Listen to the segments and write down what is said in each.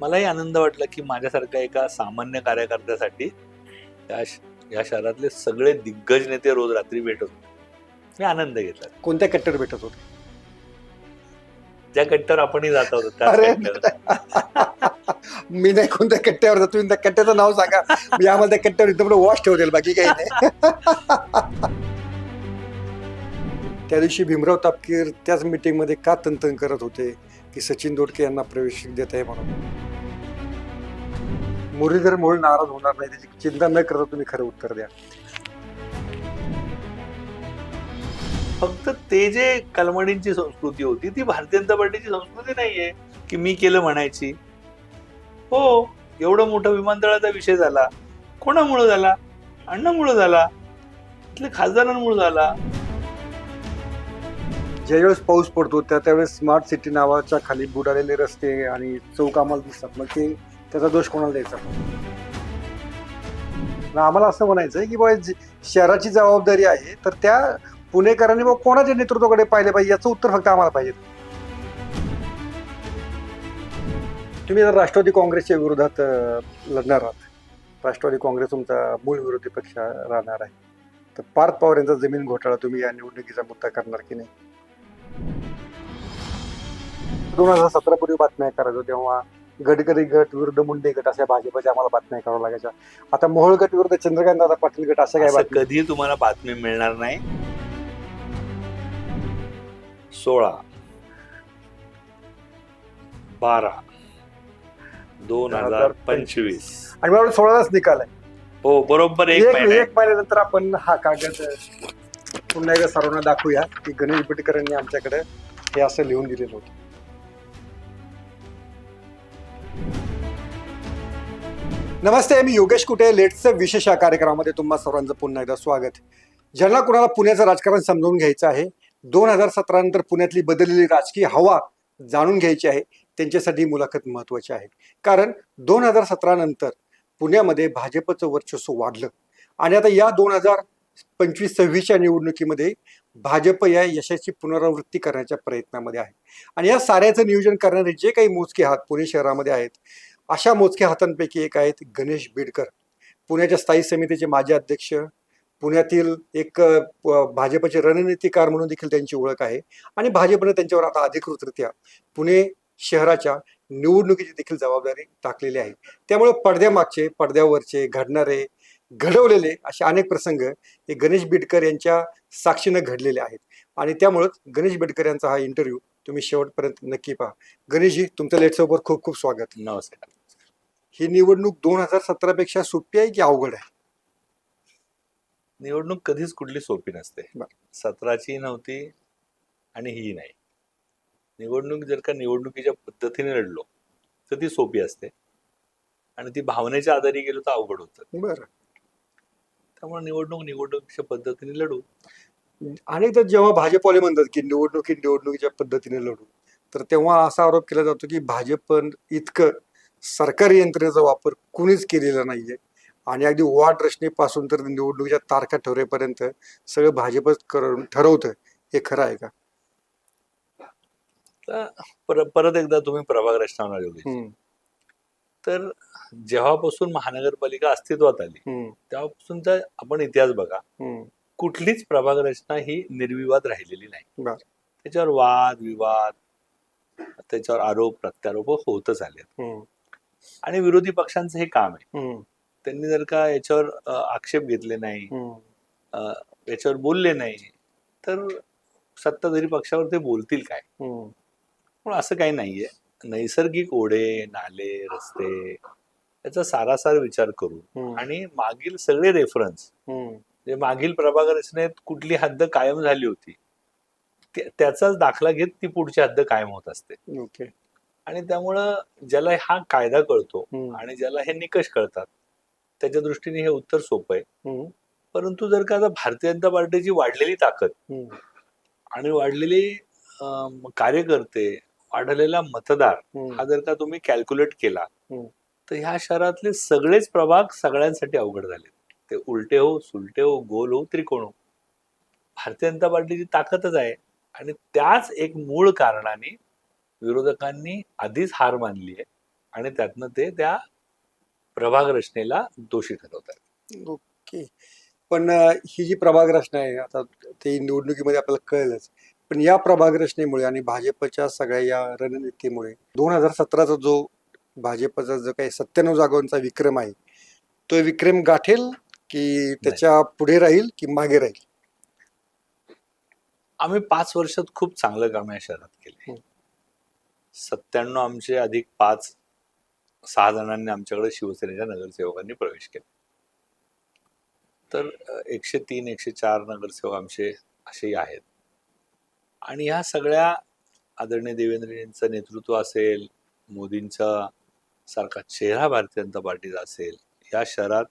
मलाही आनंद वाटला की माझ्यासारख्या एका सामान्य कार्यकर्त्यासाठी या या शहरातले सगळे दिग्गज नेते रोज रात्री भेटत होते. मी आनंद घेतला. कोणत्या कट्ट्यावर भेटत होते? ज्या कट्ट्यावर आपणही जात होतो त्याच अरे कट्ट्यावर. मी नाही कोणत्या कट्ट्यावर जातो, तुम्ही त्या कट्ट्याचं नाव सांगा. मी आम्हाला त्या कट्ट्यावर इथं वॉश ठेवतील, बाकी काही नाही. त्या दिवशी भीमराव तापकीर त्याच मीटिंगमध्ये का तंतन करत होते की सचिन दोडके यांना प्रवेश देत आहे म्हणून. मुरलीधर मोहोळ नाराज होणार नाही त्याची चिंता न करता तुम्ही खरं उत्तर द्या. फक्त ते जे कलमडींची संस्कृती होती ती भारतीय जनता पार्टीची संस्कृती नाहीये की मी केलं म्हणायची. हो, एवढं मोठं विमानतळाचा विषय झाला, कोणामुळे झाला? अण्णामुळे झाला, इथले खासदारांमुळे झाला. ज्यावेळेस पाऊस पडतो त्यावेळेस स्मार्ट सिटी नावाच्या खाली बुडालेले रस्ते आणि चौक आम्हाला दिसतात, मग ते त्याचा दोष कोणाला द्यायचा? आम्हाला असं म्हणायचं आहे की बाबा शहराची जबाबदारी आहे, तर त्या पुणेकरांनी बाबा कोणाच्या नेतृत्वाकडे पाहिले पाहिजे याचं उत्तर फक्त आम्हाला पाहिजे. तुम्ही जर राष्ट्रवादी काँग्रेसच्या विरोधात लढणार आहात, राष्ट्रवादी काँग्रेस तुमचा मूळ विरोधी पक्ष राहणार आहे, तर पार्थ पवार यांचा जमीन घोटाळा तुम्ही या निवडणुकीचा मुद्दा करणार की नाही? 2017 पूर्वी बातम्या करायचो तेव्हा गडकरी गट विरुद्ध मुंडे गट अशा भाजपच्या आम्हाला बातम्या कराव्या लागायच्या. आता मोहोळ गट विरुद्ध चंद्रकांत दादा पाटील गट अशा काय असं बातम्या? कधी तुम्हाला बातमी मिळणार नाही. 16/12/2025 आणि मला 16लाच निकाल आहे. हो, बरोबर एक महिना. एक महिन्यानंतर आपण हा कागद पुन्हा एकदा सर्वांना दाखवूया की गणेश बिडकर यांनी आमच्याकडे हे असं लिहून दिलेलं होतं. नमस्ते, मी योगेश कुटे. लेट्सचं विशेष या कार्यक्रमामध्ये तुम्हा सर्वांचं पुन्हा एकदा स्वागत. ज्यांना कुणाला पुण्याचं राजकारण समजून घ्यायचं आहे, 2017 नंतर पुण्यातली बदललेली राजकीय हवा जाणून घ्यायची आहे, त्यांच्यासाठी मुलाखत महत्वाची आहे. कारण 2017 नंतर पुण्यामध्ये भाजपचं वर्चस्व वाढलं आणि आता या 2025-26च्या निवडणुकीमध्ये भाजप या यशाची पुनरावृत्ती करण्याच्या प्रयत्नामध्ये आहे. आणि या साऱ्याचं नियोजन करणारे जे काही मोजके हात पुणे शहरामध्ये आहेत, अशा मोजक्या हातांपैकी एक आहेत गणेश बिडकर, पुण्याच्या स्थायी समितीचे माजी अध्यक्ष, पुण्यातील एक भाजपचे रणनीतिकार म्हणून देखील त्यांची ओळख आहे. आणि भाजपने त्यांच्यावर आता अधिकृतरित्या पुणे शहराच्या निवडणुकीची देखील जबाबदारी टाकलेली आहे. त्यामुळे पडद्यामागचे, पडद्यावरचे, घडणारे, घडवलेले असे अनेक प्रसंग हे गणेश बिडकर यांच्या साक्षीनं घडलेले आहेत. आणि त्यामुळेच गणेश बिडकर यांचा हा इंटरव्ह्यू तुम्ही शेवटपर्यंत नक्की पहा. गणेशजी, तुमचं लेट्सवर खूप खूप स्वागत. नमस्कार. ही निवडणूक 2017 पेक्षा सोपी आहे की अवघड आहे? निवडणूक कधीच कुठली सोपी नसते. बरं. 17ची नव्हती आणि ही नाही. निवडणूक जर का निवडणुकीच्या पद्धतीने लढलो तर ती सोपी असते आणि ती भावनेच्या आधारे गेलो तर अवघड होतं. बरं. त्यामुळे निवडणुकीच्या पद्धतीने लढू. अनेकदा जेव्हा भाजपवाले म्हणतात की निवडणुकीच्या पद्धतीने लढू, तर तेव्हा असा आरोप केला जातो की भाजप इतकं सरकारी यंत्रणेचा वापर कुणीच केलेला नाहीये आणि अगदी वाट रचनेपासून तर निवडणुकीच्या तारखा ठरवेपर्यंत सगळं भाजपच करून ठरवतं. हे खरं आहे का? परत एकदा तुम्ही प्रभाग रचना योगेश, तर जेव्हापासून महानगरपालिका अस्तित्वात आली तेव्हापासूनचा आपण इतिहास बघा, कुठलीच प्रभाग रचना ही निर्विवाद राहिलेली नाही. त्याच्यावर वाद विवाद, त्याच्यावर आरोप प्रत्यारोप होतच आले. आणि विरोधी पक्षांचं हे काम आहे. त्यांनी जर का याच्यावर आक्षेप घेतले नाही, याच्यावर बोलले नाही, तर सत्ताधारी पक्षावर ते बोलतील काय? पण असं काही नाहीये. नैसर्गिक ओढे, नाले, रस्ते याचा सारासार विचार करून आणि मागील सगळे रेफरन्स, जे मागील प्रभाग रचनेत कुठली हद्द कायम झाली होती त्याचाच दाखला घेत ती पुढची हद्द कायम होत असते. आणि त्यामुळं ज्याला हा कायदा कळतो आणि ज्याला हे निकष कळतात त्याच्या दृष्टीने हे उत्तर सोपं आहे. परंतु जर का आता भारतीय जनता पार्टीची वाढलेली ताकद आणि वाढलेली कार्यकर्ते, वाढलेला मतदार हा जर का तुम्ही कॅल्क्युलेट केला तर ह्या शहरातले सगळेच प्रभाग सगळ्यांसाठी अवघड झाले. ते उलटे हो, सुलटे हो, गोल हो, त्रिकोण हो, भारतीय जनता पार्टीची ताकदच आहे. आणि त्याच एक मूळ कारणाने विरोधकांनी आधीच हार मानली आहे आणि त्यातनं ते त्या प्रभाग रचनेला दोषी ठरवतात. ओके. पण ही जी प्रभाग रचना आहे आता ते निवडणुकीमध्ये आपल्याला कळलंच. पण या प्रभाग रचनेमुळे आणि भाजपच्या सगळ्या या रणनीतीमुळे 2017चा जो भाजपचा जो काही 97 जागांचा विक्रम आहे तो विक्रम गाठेल की त्याच्या पुढे राहील की मागे राहील? आम्ही 5 वर्षात खूप चांगलं काम या शहरात केले. 97 आमचे अधिक 5-6 जणांनी आमच्याकडे शिवसेनेच्या नगरसेवकांनी प्रवेश केला. तर 103-104 नगरसेवक आमचे असेही आहेत. आणि ह्या सगळ्या आदरणीय देवेंद्रजींचं नेतृत्व असेल, मोदींचा सारखा चेहरा भारतीय जनता पार्टीचा असेल, या शहरात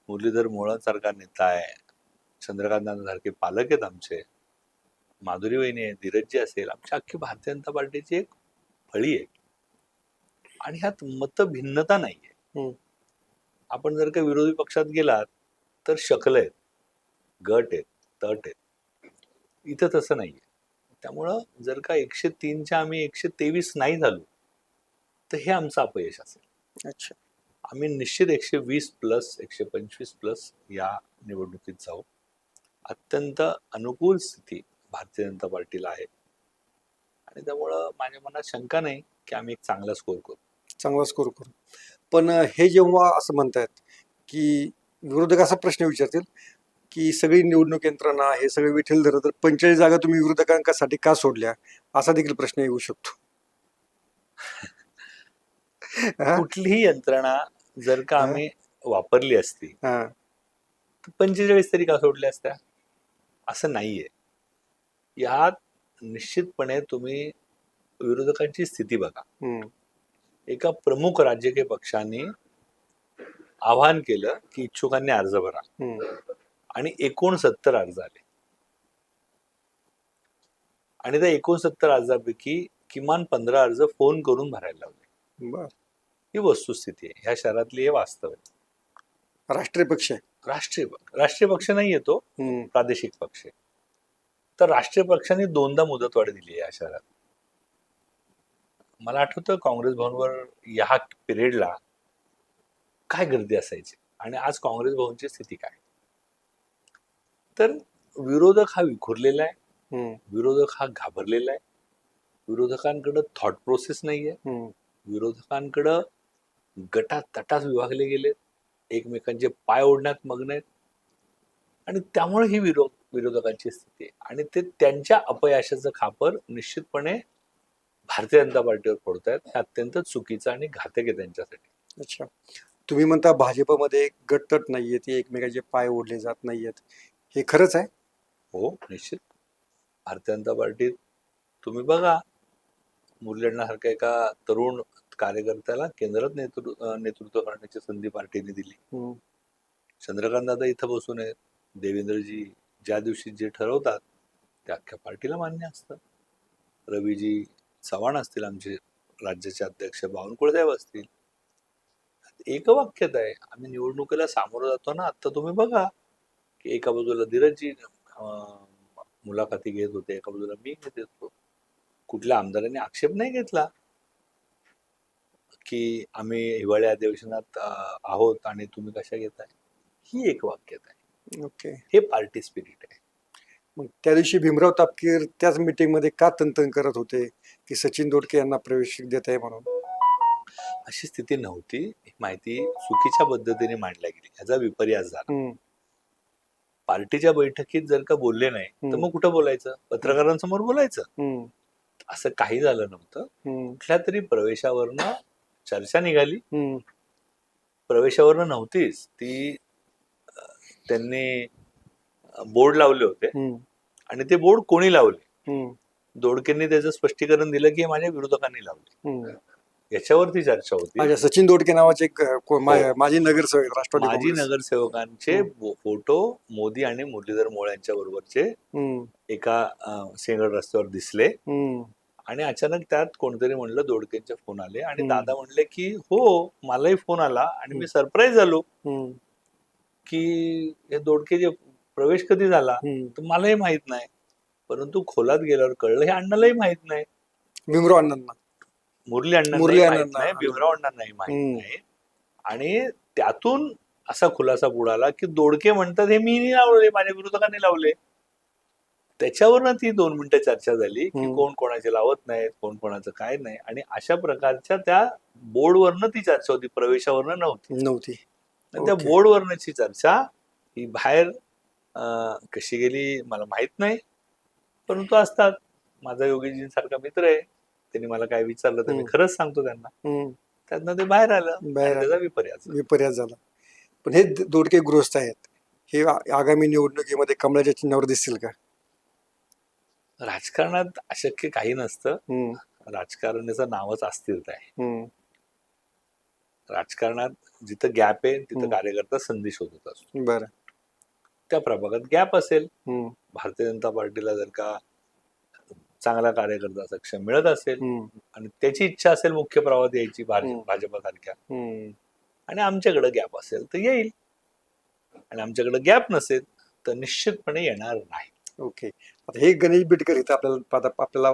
मुरलीधर मोहोळ सारखा नेता आहे, चंद्रकांत सारखे पालक आहेत आमचे, माधुरी वहिनी आहे, धीरजजी असेल, आमची अख्खी भारतीय जनता पार्टीची एक फळी आहे. आणि ह्यात मतभिन्नता नाहीये. आपण जर का विरोधी पक्षात गेलात तर शकल आहेत, गट आहेत, तट आहेत. इथं तसं नाहीये. त्यामुळं जर का 103च्या आम्ही 123 नाही झालो तर हे आमचं अपयश असेल. अच्छा. आम्ही निश्चित 120+ 125+ या निवडणुकीत जाऊ. अत्यंत अनुकूल स्थिती भारतीय जनता पार्टीला आहे आणि त्यामुळं माझ्या मनात शंका नाही की आम्ही एक चांगला स्कोर करू. चांगला स्कोर करू. पण हे जेव्हा असं म्हणतायत की विरोधक असा प्रश्न विचारतील की सगळी निवडणूक यंत्रणा हे सगळे विठ्ठल धरत तर 45 जागा तुम्ही विरोधकांसाठी का सोडल्या असा देखील प्रश्न येऊ शकतो. कुठलीही यंत्रणा जर का आम्ही वापरली असती हा. तर 45 तरी का सोडल्या असत्या? असं नाहीये. यात निश्चितपणे तुम्ही विरोधकांची स्थिती बघा. एका प्रमुख राजकीय पक्षाने आवाहन केलं की इच्छुकांनी अर्ज भरा आणि 69 अर्ज आले आणि त्या 69 अर्जापैकी किमान 15 अर्ज फोन करून भरायला लावले. बर. ही वस्तुस्थिती आहे. ह्या शहरातली हे वास्तव आहे. राष्ट्रीय पक्ष आहे. राष्ट्रीय पक्ष नाहीये तो, प्रादेशिक पक्ष आहे. तर राष्ट्रीय पक्षाने 2दा मुदतवाढ दिली आहे या शहरात. मला आठवतं काँग्रेस भवनवर या पिरियडला काय गर्दी असायची आणि आज काँग्रेस भवनची स्थिती काय. तर विरोधक हा विखुरलेला आहे, विरोधक हा घाबरलेला आहे, विरोधकांकडं थॉट प्रोसेस नाहीये, विरोधकांकडं गटातटात विभागले गेलेत, एकमेकांचे पाय ओढण्यात मग्न आहेत आणि त्यामुळे ही विरोधकांची स्थिती आहे आणि ते त्यांच्या अपयशाचं खापर निश्चितपणे भारतीय जनता पार्टीवर फोडतायत. हे अत्यंत चुकीचं आणि घातक आहे त्यांच्यासाठी. अच्छा. तुम्ही म्हणता भाजपमध्ये गटतट नाहीये, ते एकमेकांचे पाय ओढले जात नाहीयेत, हे खरंच आहे? हो, निश्चित. भारतीय जनता पार्टीत तुम्ही बघा, मुरलीधरसारख्या एका तरुण कार्यकर्त्याला केंद्रात नेतृत्व करण्याची संधी पार्टीने दिली. चंद्रकांत दादा इथं बसून आहेत. देवेंद्रजी ज्या दिवशी जे ठरवतात ते अख्ख्या पार्टीला मान्य असतं. रवीजी चव्हाण असतील, आमचे राज्याचे अध्यक्ष बावनकुळे साहेब असतील, एकवाक्यता आहे. आम्ही निवडणुकीला सामोरं जातो ना, आता तुम्ही बघा की एका बाजूला धीरजजी मुलाखती घेत होते, एका बाजूला मी घेत होतो. कुठल्या आमदारांनी आक्षेप नाही घेतला की आम्ही हिवाळी अधिवेशनात आहोत आणि तुम्ही कशा घेताय. ही एक वाक्यता आहे. ओके. हे पार्टी स्पिरिट आहे. मग त्या दिवशी भीमराव तापकीर त्याच मीटिंगमध्ये का तंतन करत होते की सचिन दोडके यांना प्रवेश देत आहे म्हणून? अशी स्थिती नव्हती. ही माहिती चुकीच्या पद्धतीने मांडल्या गेली, याचा विपर्यास झाला. पार्टीच्या बैठकीत जर का बोलले नाही तर मग कुठं बोलायचं? पत्रकारांसमोर बोलायचं. असं काही झालं नव्हतं. कुठल्या तरी प्रवेशावरनं चर्चा निघाली. प्रवेशावरनं नव्हतीच ती, त्यांनी बोर्ड लावले होते आणि ते बोर्ड कोणी लावले? दोडकेंनी त्याचं स्पष्टीकरण दिलं की माझ्या विरोधकांनी लावले. याच्यावरती चर्चा होती. सचिन दोडके नावाचे माजी नगरसेवक, राष्ट्रवादी माजी काँग्रेस. नगरसेवकांचे फोटो मोदी आणि मुरलीधर मोहोळ यांच्या बरोबरचे एका सिंगल रस्त्यावर दिसले आणि अचानक त्यात कोणतरी म्हणलं दोडकेंचे फोन आले आणि दादा म्हणले की हो, मलाही फोन आला आणि मी सरप्राईज झालो की हे दोडके प्रवेश कधी झाला तर मलाही माहित नाही, परंतु खोलात गेल्यावर कळलं हे अण्णालाही माहित नाही. भीमराव अण्णांना मुरली अण्णांनाही मुरली माहित अण्णांना, नाही, आणि- भीमराव अण्णांनाही माहित हम्म. नाही. आणि त्यातून असा खुलासा बुडाला की दोडके म्हणतात हे मी नाही लावले, माझ्या विरोधकांनी लावले. त्याच्यावरनं ती 2 मिनिटं चर्चा झाली की कोण कोणाचे लावत नाहीत, कोण कोणाचं काय नाही. आणि अशा प्रकारच्या त्या बोर्डवरनं ती चर्चा होती, प्रवेशावरनं नव्हती. आणि त्या ओके. बोर्डवरनची चर्चा ही बाहेर कशी गेली मला माहित नाही. परंतु असतात, माझा योगीजींसारखा मित्र आहे, त्यांनी मला काय विचारलं तर मी खरंच सांगतो त्यांना. त्यातनं ते बाहेर आलं आणि त्याचा विपर्यास झाला. पण हे दोडके गृहस्थ आहेत, हे आगामी निवडणुकीमध्ये कमळाच्या चिन्हावर दिसतील का? राजकारणात अशक्य काही नसतं. राजकारणाचं नावच अस्थिरता आहे. राजकारणात जिथं गॅप आहे तिथं कार्यकर्ता संधी शोधत असतो. बरं. त्या प्रभागात गॅप असेल, भारतीय जनता पार्टीला जर का चांगला कार्यकर्ता सक्षम मिळत असेल आणि त्याची इच्छा असेल मुख्य प्रवाहात यायची भाजपासारख्या, आणि आमच्याकडे गॅप असेल तर येईल, आणि आमच्याकडे गॅप नसेल तर निश्चितपणे येणार नाही. ओके. आता हे गणेश बिडकर इथं आपल्याला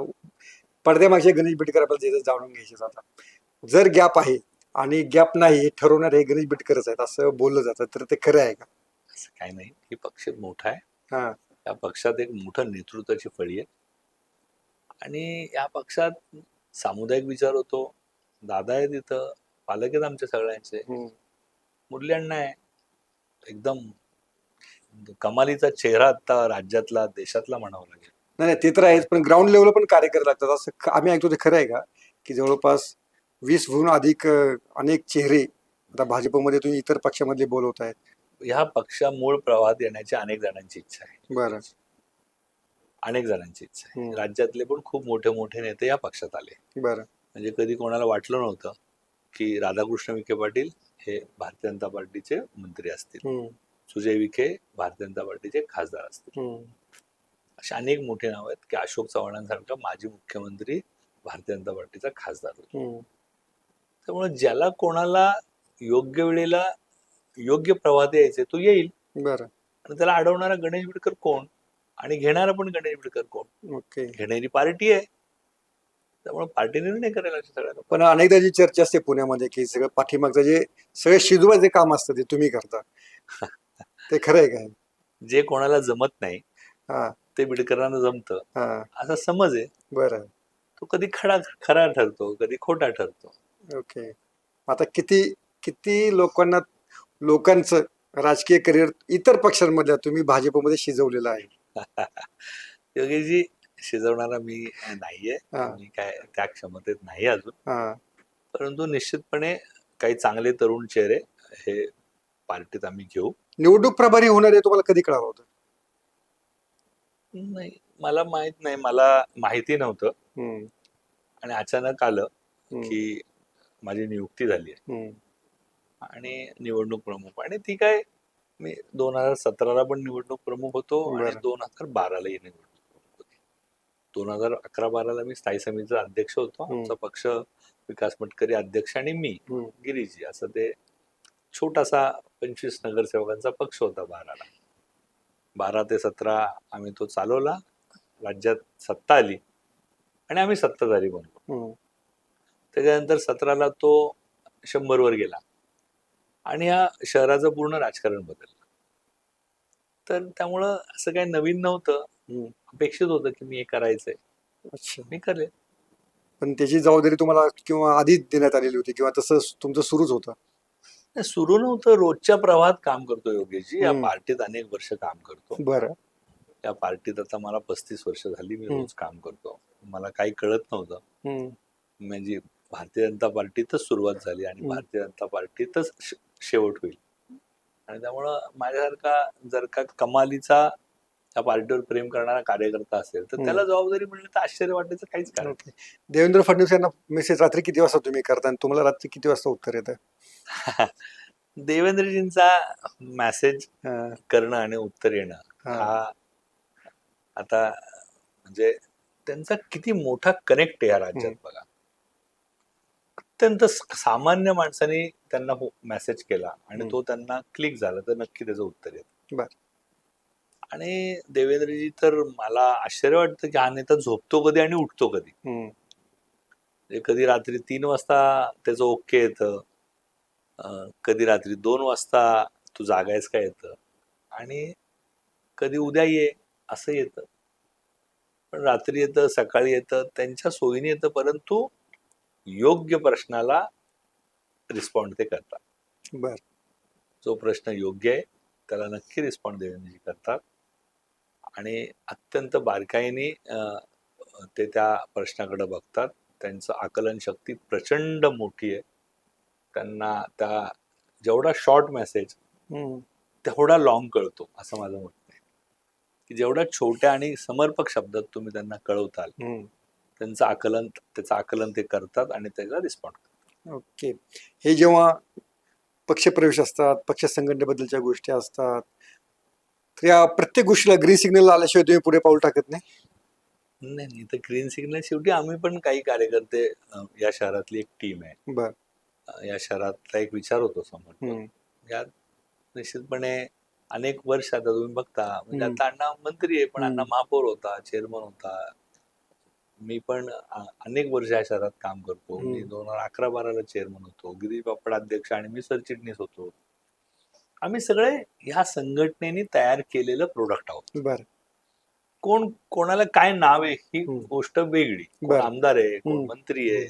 पडद्यामागचे गणेश बिडकर आपल्याला तिथे जाणून घ्यायचे आता. जर गॅप आहे आणि गॅप नाही हे ठरवणार हे गणेश बिडकरच आहेत असं बोललं जातं, तर ते खरं आहे का? असं काही नाही. ही पक्ष मोठा आहे. हा. या पक्षात एक मोठं नेतृत्वाची फळी आहे आणि या पक्षात सामुदायिक विचार होतो. दादा आहे तिथं, पालक आहेत आमच्या सगळ्यांचे, मुरली अण्णा आहे, एकदम कमालीचा चेहरा आता राज्यातला देशातला म्हणावं लागेल. नाही ते तर आहेच, पण ग्राउंड लेवलला पण कार्यकर्ते लागतात असं आम्ही ऐकतो. ते खरं आहे का की जवळपास 20हून अधिक अनेक चेहरे आता भाजपमध्ये तुम्ही इतर पक्षामधले बोलवत आहेत? ह्या पक्षा मूळ प्रवाहात येण्याची अनेक जणांची इच्छा आहे. बरं. अनेक जणांची इच्छा आहे. राज्यातले पण खूप मोठे मोठे नेते या पक्षात आले. बरं. म्हणजे कधी कोणाला वाटलं नव्हतं की राधाकृष्ण विखे पाटील हे भारतीय जनता पार्टीचे मंत्री असतील, सुजय विखे भारतीय जनता पार्टीचे खासदार असतील. असे अनेक मोठे नाव आहेत की अशोक चव्हाणांसारखा माजी मुख्यमंत्री भारतीय जनता पार्टीचा खासदार होता. त्यामुळे ज्याला कोणाला योग्य वेळेला योग्य प्रवाहात यायचे तो येईल. बरं. आणि त्याला अडवणारा गणेश बिडकर कोण आणि घेणारा पण गणेश बिडकर कोण? ओके. घेणारी पार्टी आहे, त्यामुळे पार्टी निर्णय करायला लागते सगळ्यांना. पण अनेकदा जी चर्चा असते पुण्यामध्ये की सगळं पाठीमागचं जे सगळं शिजवायचे काम असतं ते तुम्ही करता, ते खरं आहे काय? जे कोणाला जमत नाही हा. ते बिडकरांना जमतं हा. असा समज आहे. बरं. तो कधी खरा ठरतो, कधी खोटा ठरतो. ओके. आता किती किती लोकांचं राजकीय करिअर इतर पक्षांमधल्या तुम्ही भाजपमध्ये शिजवलेलं आहे? योगीजी, शिजवणारा मी नाहीये, हा. मी काय त्या क्षमतेत नाही अजून. हा. परंतु निश्चितपणे काही चांगले तरुण चेहरे हे पार्टीत आम्ही घेऊ. निवडणूक प्रभारी होणार आहे तुम्हाला कधी कळालं होतं? नाही, मला माहित नाही, मला माहिती नव्हतं आणि अचानक आलं की माझी नियुक्ती झाली आहे आणि निवडणूक प्रमुख. आणि ती काय, मी 2017ला पण निवडणूक प्रमुख होतो आणि 2012लाही निवडणूक प्रमुख होती. 2011-12ला मी स्थायी समितीचा अध्यक्ष होतो. आमचा पक्ष विकास मटकरी अध्यक्ष आणि मी गिरीजी, असं ते छोटासा 25 नगरसेवकांचा पक्ष होता 12ला. 12 ते 17 आम्ही तो चालवला. राज्यात सत्ता आली आणि आम्ही सत्ताधारी बनलो. त्याच्यानंतर 17ला तो 100 वर गेला आणि या शहराचं पूर्ण राजकारण बदललं. तर त्यामुळं असं काही नवीन नव्हतं, अपेक्षित होतं की मी हे करायचंय. अच्छा. मी करेल. पण त्याची जबाबदारी तुम्हाला किंवा आधीच देण्यात आलेली होती किंवा तसं तुमचं सुरूच होतं? सुरू नव्हतं, रोजच्या प्रवाहात काम करतो योगेशजी. या पार्टीत अनेक वर्ष काम करतो. बरं. या पार्टीत आता मला 35 वर्ष झाली, मी रोज काम करतो. मला काही कळत नव्हतं. म्हणजे भारतीय जनता पार्टीतच सुरुवात झाली आणि भारतीय जनता पार्टीतच शेवट होईल. आणि त्यामुळं माझ्यासारखा जर का कमालीचा त्या पार्टीवर प्रेम करणारा कार्यकर्ता असेल तर त्याला जबाबदारी मिळणं तर आश्चर्य वाटायचं काहीच कारण नाही. देवेंद्र फडणवीस यांना मेसेज रात्री किती वाजता तुम्ही करता आणि तुम्हाला रात्री किती वाजता उत्तर येतं? देवेंद्रजींचा मेसेज करणं आणि उत्तर येणं हा आता म्हणजे त्यांचा किती मोठा कनेक्ट आहे या राज्यात बघा. अत्यंत सामान्य माणसाने त्यांना मेसेज केला आणि तो त्यांना क्लिक झाला तर नक्की त्याचं उत्तर येतं. आणि देवेंद्रजी तर मला आश्चर्य वाटतं की हा नेता झोपतो कधी आणि उठतो कधी. कधी रात्री 3 वाजता त्याचं ओके येतं, कधी रात्री 2 वाजता तू जागायच का येतं, आणि कधी उद्या ये असं येतं. पण रात्री येतं, सकाळी येतं, त्यांच्या सोयीने येतं, परंतु योग्य प्रश्नाला रिस्पॉन्ड ते करतात. बर. जो प्रश्न योग्य आहे त्याला नक्की रिस्पॉन्ड देण्याची करतात, आणि अत्यंत बारकाईने ते त्या प्रश्नाकडे बघतात. त्यांचं आकलन शक्ती प्रचंड मोठी आहे. त्यांना त्या जेवढा शॉर्ट मेसेज तेवढा लॉंग कळतो, असं माझं मत आहे. की जेवढ्या छोट्या आणि समर्पक शब्दात तुम्ही त्यांना कळवताल, त्याचं आकलन ते करतात आणि त्याला रिस्पॉन्ड करतात. ओके. हे जेव्हा पक्षप्रवेश असतात, पक्ष संघटनेबद्दलच्या गोष्टी असतात, तर या प्रत्येक गोष्टीला ग्रीन सिग्नल आल्याशिवाय तुम्ही पुढे पाऊल टाकत नाही? नाही नाही, तर ग्रीन सिग्नल शेवटी आम्ही पण काही कार्यकर्ते, या शहरातली एक टीम आहे. बर. या शहरातला एक विचार होतो समर्पक. यात निश्चितपणे अनेक वर्ष आता तुम्ही बघता, म्हणजे आता अण्णा मंत्री आहे, पण अण्णा महापौर होता, चेअरमन होता. मी पण अनेक वर्ष या शहरात काम करतो. मी 2011-12ला चेअरमन होतो, गिरीश बापट अध्यक्ष आणि मी सरचिटणीस होतो. आम्ही सगळे ह्या संघटनेने तयार केलेलं प्रोडक्ट आहोत. बर. कोण कोणाला काय नाव आहे ही गोष्ट वेगळी. कोण आमदार आहे, कोण मंत्री आहे,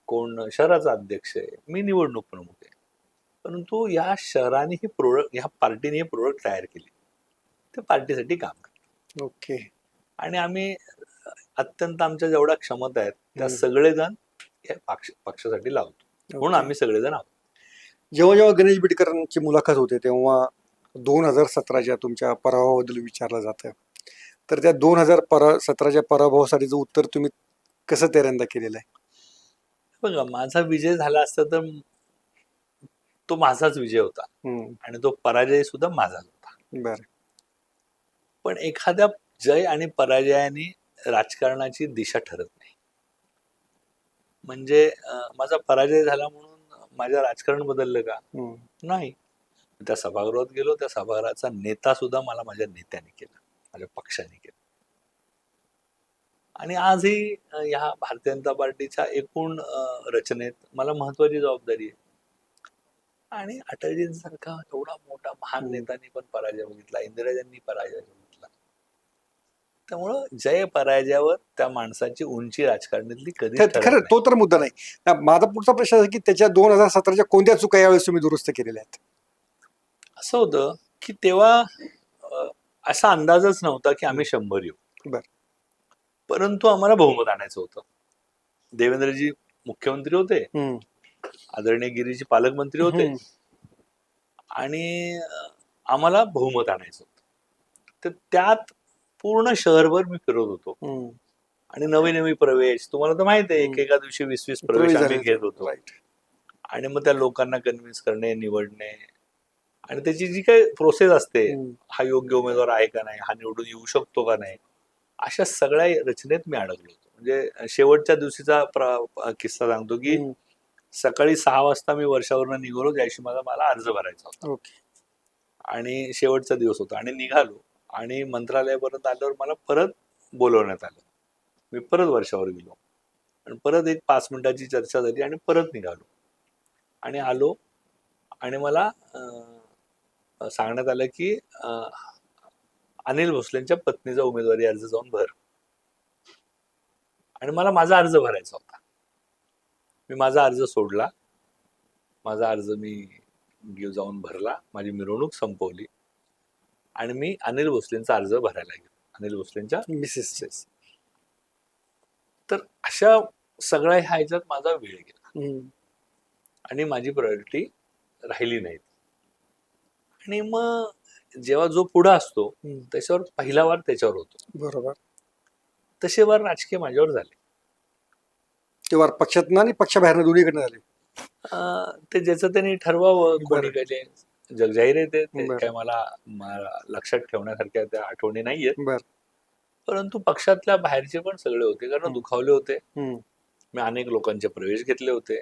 कोण शहराचा अध्यक्ष आहे, मी निवडणूक प्रमुख आहे. परंतु या शहराने ही प्रोडक्ट, या पार्टीने हे प्रोडक्ट तयार केले, ते पार्टीसाठी काम करतात. ओके. आणि आम्ही अत्यंत आमच्या जेवढ्या क्षमता आहेत त्या सगळेजण या पक्षासाठी लावतो, म्हणून आम्ही सगळेजण आहोत. जेव्हा जेव्हा गणेश बिडकरांची मुलाखत होते तेव्हा 2017च्या तुमच्या पराभवाबद्दल विचारलं जातं, तर त्या 2017च्या पराभवासाठीचं उत्तर तुम्ही कसं तेऱ्यांदा केलेलं आहे? बघा, माझा विजय झाला असता तर तो माझाच विजय होता, आणि तो पराजय सुद्धा माझाच होता. बरं. पण एखाद्या जय आणि पराजयाने राजकारणाची दिशा ठरत नाही. म्हणजे माझा पराजय झाला म्हणून माझं राजकारण बदललं का? नाही. त्या सभागृहात गेलो, त्या सभागृहाचा नेता सुद्धा मला माझ्या नेत्याने केला, माझ्या पक्षाने केला. आणि आजही ह्या भारतीय जनता पार्टीच्या एकूण रचनेत मला महत्वाची जबाबदारी आहे. आणि अटलजींसारखा एवढा मोठा महान नेत्यांनी पण पराजय बघितला, इंदिराजींनी पराजय बघितला. त्यामुळं जय पराजयावर त्या माणसाची उंची राजकारणातली कधी खरं तो तर मुद्दा नाही. माझा पुढचा प्रश्न आहे की त्याच्या 2017च्या कोणत्या चुका यावेळेस तुम्ही दुरुस्त केलेल्या आहेत? असं होतं की तेव्हा असा अंदाजच नव्हता की आम्ही 100 येऊ. बर. परंतु आम्हाला बहुमत आणायचं होतं. देवेंद्रजी मुख्यमंत्री होते, आदरणीय गिरीजी पालकमंत्री होते, आणि आम्हाला बहुमत आणायचं होतं. तर त्यात पूर्ण शहरभर मी फिरत होतो, आणि नवे नवे प्रवेश, तुम्हाला तर माहित आहे, एका दिवशी 20-20 प्रवेश आम्ही घेत होतो. आणि मग त्या लोकांना कन्व्हिन्स करणे, निवडणे, आणि त्याची जी काही प्रोसेस असते, हा योग्य उमेदवार आहे का नाही, हा निवडून येऊ शकतो का नाही, अशा सगळ्या रचनेत मी अडकलो होतो. म्हणजे शेवटच्या दिवशीचा किस्सा सांगतो की सकाळी 6 वाजता मी वर्षावरून निघालो, ज्या दिवशी मला अर्ज भरायचा होता, आणि शेवटचा दिवस होता, आणि निघालो, आणि मंत्रालयापर्यंत आल्यावर मला परत बोलवण्यात आलं. मी परत वर्षावर गेलो, आणि परत एक 5 मिनिटाची चर्चा झाली, आणि परत निघालो, आणि आलो, आणि मला सांगण्यात आलं की अनिल भोसलेंच्या पत्नीचा उमेदवारी अर्ज जाऊन भर. आणि मला माझा अर्ज भरायचा होता. मी माझा अर्ज सोडला, माझा अर्ज मी जाऊन भरला, माझी मिरवणूक संपवली, आणि मी अनिल भोसलेंचा अर्ज भरायला गेलो, अनिल भोसलेंच्या मिसेस. तर अशा सगळ्या ह्याच्यात माझा वेळ गेला, आणि माझी प्रायोरिटी राहिली नाही. आणि मग जेव्हा जो पुढे असतो त्याच्यावर पहिला वार त्याच्यावर होतो. बरोबर. तसे वार राजकीय माझ्यावर झाले. ते वार पक्षातनं आणि पक्षाबाहेरनं दोन्हीकडनं झाले. ते ज्याचं त्यांनी ठरवावं. कोणी काय जगजाहीर आहे ते काय मला लक्षात ठेवण्यासारख्या त्या आठवणी नाहीयेत. परंतु पक्षातल्या बाहेरचे पण सगळे होते, कारण दुखावले होते. मी अनेक लोकांचे प्रवेश घेतले होते,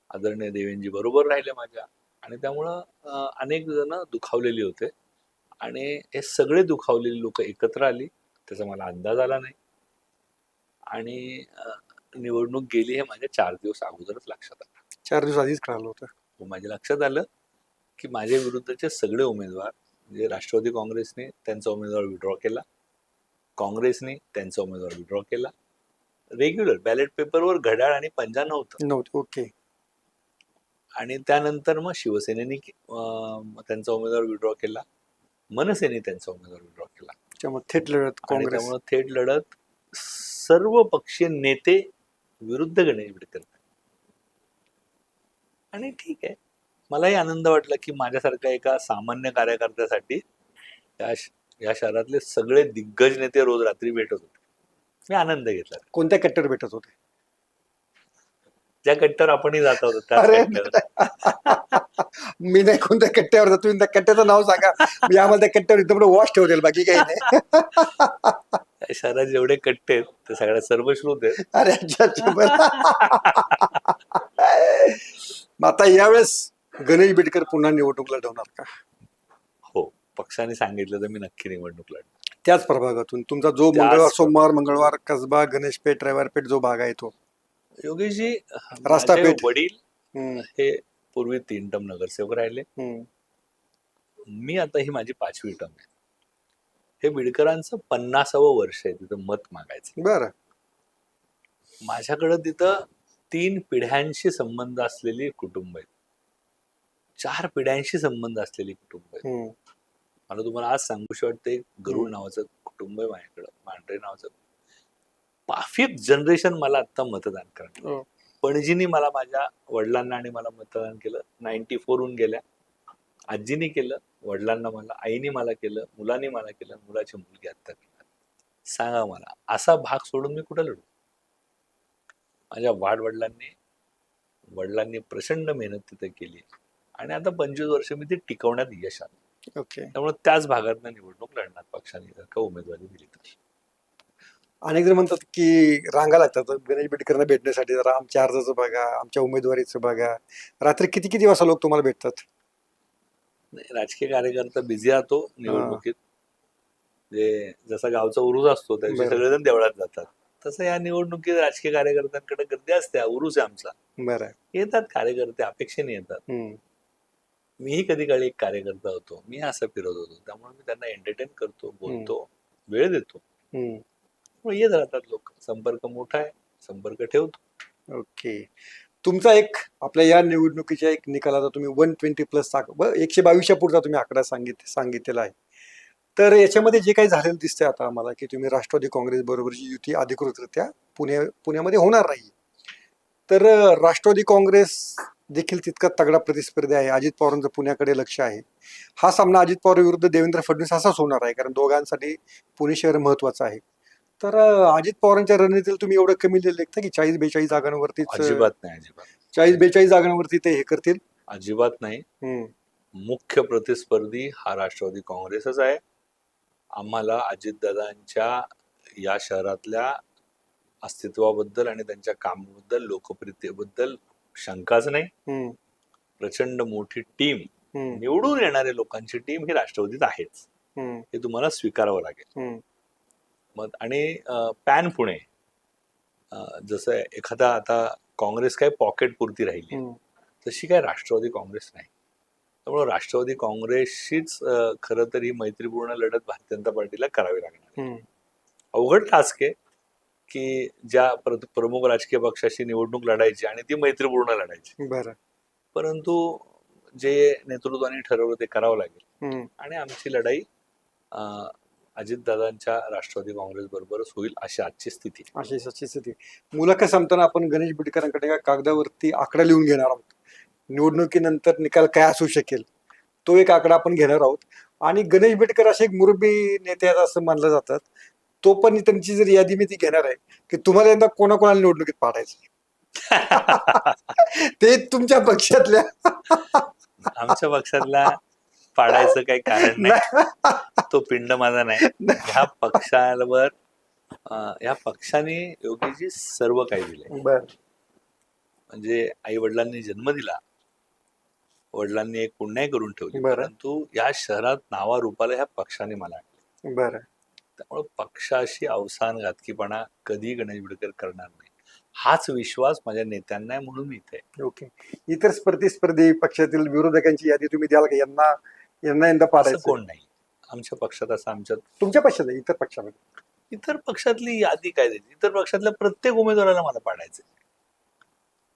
आदरणीय देवेंजी बरोबर राहिले माझ्या, आणि त्यामुळं अनेक जण दुखावलेली होते, आणि हे सगळे दुखावलेली लोक एकत्र आली, त्याचा मला अंदाज आला नाही. आणि निवडणूक गेली हे माझ्या 4 दिवस अगोदरच लक्षात आलं. 4 दिवस आधीच कळालं होतं. माझ्या लक्षात आलं की माझ्या विरुद्धचे सगळे उमेदवार म्हणजे राष्ट्रवादी काँग्रेसने त्यांचा उमेदवार विड्रॉ केला, काँग्रेसने त्यांचा उमेदवार विड्रॉ केला. रेग्युलर बॅलेट पेपरवर घड्याळ आणि पंजा नव्हतं. नव्हतं. ओके. आणि त्यानंतर मग शिवसेनेने त्यांचा उमेदवार विड्रॉ केला, मनसेने त्यांचा उमेदवार विड्रॉ केला त्यामुळे थेट लढत आणि काँग्रेस. त्यामुळे थेट लढत सर्व पक्षीय नेते विरुद्ध गणेश बिडकर. आणि ठीक आहे, मलाही आनंद वाटला की माझ्यासारख्या एका सामान्य कार्यकर्त्यासाठी या शहरातले सगळे दिग्गज नेते रोज रात्री भेटत होते. मी आनंद घेतला. कोणत्या कट्ट्यावर भेटत होते? ज्या कट्ट्यावर आपणही जात होतो त्या अरे कट्ट्यावर. मी नाही कोणत्या कट्ट्यावर जातो. तुम्ही त्या कट्ट्याचं नाव सांगा. मी आम्हाला त्या कट्ट्यावर एकदम वॉश ठेवतील, बाकी काही नाही. या शहरात जेवढे कट्टे आहेत ते सगळ्या सर्वश्रुत आहेत. अरे अच्छा अच्छा, बरं. मग आता यावेळेस गणेश बिडकर पुन्हा निवडणूक लढवणार का? हो, पक्षाने सांगितलं तर मी नक्की निवडणूक लढणार. त्याच प्रभागातून तुमचा जो मंगळवार सोमवार मंगळवार कसबा गणेशपेठ रविवारपेठ जो भाग आहे तो योगेशजी, रास्तापेठ. माझे वडील हम्म, हे पूर्वी 3 टर्म नगरसेवक राहिले. हम्म. मी आता ही माझी 5वी टर्म आहे. हे बिडकरांचं 50वं वर्ष आहे तिथं मत मागायचं. बरं. माझ्याकडं तिथं 3 पिढ्यांशी संबंध असलेली कुटुंब आहेत, 4 पिढ्यांशी संबंध असलेली कुटुंब आहेत. हम्म, मला तुम्हाला आज सांगूशी वाटते, गरुड नावाचं कुटुंब आहे माझ्याकडं, मांढरे नावाचं. 5th जनरेशन मला आता मतदान करणार. हो. पणजीनी मला माझ्या वडिलांना आणि मला मतदान केलं. 94 गेल्या. आजीनी केलं, वडिलांना मला, आईनी मला केलं, मुलांनी मला केलं, मुलाची मुलगी आत्ता केलं. सांगा मला, असा भाग सोडून मी कुठं लढू? माझ्या वडिलांनी प्रचंड मेहनत तिथे केली आणि आता 25 वर्ष मी ती टिकवण्यात यश आलं. ओके. त्यामुळे त्याच भागातनं निवडणूक लढणार पक्षाने जर का उमेदवारी दिली तर. अनेक जण म्हणतात की रांगा लागतात गणेश बिडकरांना भेटण्यासाठी. जरा आमच्या अर्जाचं बघा, आमच्या उमेदवारीचं बघा. रात्री किती किती वाजता लोक तुम्हाला भेटतात? नाही, राजकीय कार्यकर्ता बिझी राहतो निवडणुकीत. जे जसा गावचा उरूस असतो त्याचे बरं. सगळेजण देवळात जातात, तसं या निवडणुकीत राजकीय कार्यकर्त्यांकडे गर्दी असते. उरूस आहे आमचा. बरं. येतात कार्यकर्ते, अपेक्षेने येतात. हम्म, मीही कधी काळी एक कार्यकर्ता होतो, मी असं फिरत होतो, त्यामुळे मी त्यांना एंटरटेन करतो, बोलतो, वेळ देतो. हम्म. मग येत राहतात लोक. संपर्क मोठा आहे, संपर्क ठेवतो. ओके. तुमचा एक आपल्या या निवडणुकीच्या एक निकालाचा तुम्ही 120+ 122 पुढचा तुम्ही आकडा सांगितलेला आहे. तर याच्यामध्ये जे काही झालेलं दिसतंय आता आम्हाला की तुम्ही राष्ट्रवादी काँग्रेस बरोबरची युती अधिकृतरित्या पुण्यामध्ये होणार नाही. तर राष्ट्रवादी काँग्रेस देखील तितका तगडा प्रतिस्पर्धी आहे. अजित पवारांचं पुण्याकडे लक्ष आहे. हा सामना अजित पवार विरुद्ध देवेंद्र फडणवीस असाच होणार आहे, कारण दोघांसाठी पुणे शहर महत्वाचं आहे. तर अजित पवारांच्या रणनीतीला तुम्ही एवढं कमी लेखता की 40-42 जागांवरतीच अजिबात नाही, अजिबात 40-42 जागांवरती ते हे करतील? अजिबात नाही. हम्म, मुख्य प्रतिस्पर्धी हा राष्ट्रवादी काँग्रेसच आहे. आम्हाला अजितदादांच्या या शहरातल्या अस्तित्वाबद्दल आणि त्यांच्या कामाबद्दल, लोकप्रियतेबद्दल शंकाच नाही. हम्म, प्रचंड मोठी टीम, हम्म, निवडून येणारे लोकांची टीम ही राष्ट्रवादीत आहेच, हम्म, हे तुम्हाला स्वीकारावं लागेल. हम्म, मग आणि पॅन पुणे, जसं एखादा आता काँग्रेस काय पॉकेट पुरती राहिली, हम्म. तशी काय राष्ट्रवादी काँग्रेस नाही. त्यामुळे राष्ट्रवादी काँग्रेसशीच खरं तर ही मैत्रीपूर्ण लढत भारतीय जनता पार्टीला करावी लागणार. हम्म. अवघड टास्क आहे की ज्या प्रमुख राजकीय पक्षाशी निवडणूक लढायची आणि ती मैत्रीपूर्ण लढायची. बरं. परंतु जे नेतृत्वाने ठरवलं ते करावं लागेल. हम्म. आणि आमची लढाई अजितदादांच्या राष्ट्रवादी काँग्रेस बरोबरच होईल अशी आजची स्थिती. अशी सच्ची स्थिती. मुलाखत संपताना आपण गणेश बिडकरांकडे एका कागदावरती आकडा लिहून घेणार आहोत. निवडणुकीनंतर निकाल काय असू शकेल तो एक आकडा आपण घेणार आहोत. आणि गणेश बिडकर असे एक मुरबी नेते आहेत असं मानलं जातात. तो पण त्यांची जर यादी मी ती घेणार आहे की तुम्हाला यंदा कोणाकोणाला निवडणुकीत पाडायचं ते तुमच्या पक्षातल्या आमच्या पक्षातला पाडायचं काही कारण नाही. तो पिंड माझा नाही. ह्या पक्षावर ह्या पक्षाने योगीजी सर्व काही दिले. बर. म्हणजे आई वडिलांनी जन्म दिला, वडिलांनी एक पुण्याई करून ठेवली, बरं. परंतु या शहरात नावारूपाला ह्या पक्षाने मला आणले. बरं. त्यामुळे पक्षाशी अवसान घातकीपणा कधी गणेश बिडकर करणार नाही. हाच विश्वास माझ्या नेत्यांना आहे, म्हणून मी इथे आहे. ओके. इतर प्रतिस्पर्धी पक्षातील विरोधकांची यादी तुम्ही द्याल का? यांना यांना यंदा असं पाडायचं कोण नाही आमच्या पक्षात, असं आमच्यात. तुमच्या पक्षात आहे, इतर पक्षामध्ये इतर पक्षातली यादी काय द्यायची? इतर पक्षातल्या प्रत्येक उमेदवाराला मला पाडायचं.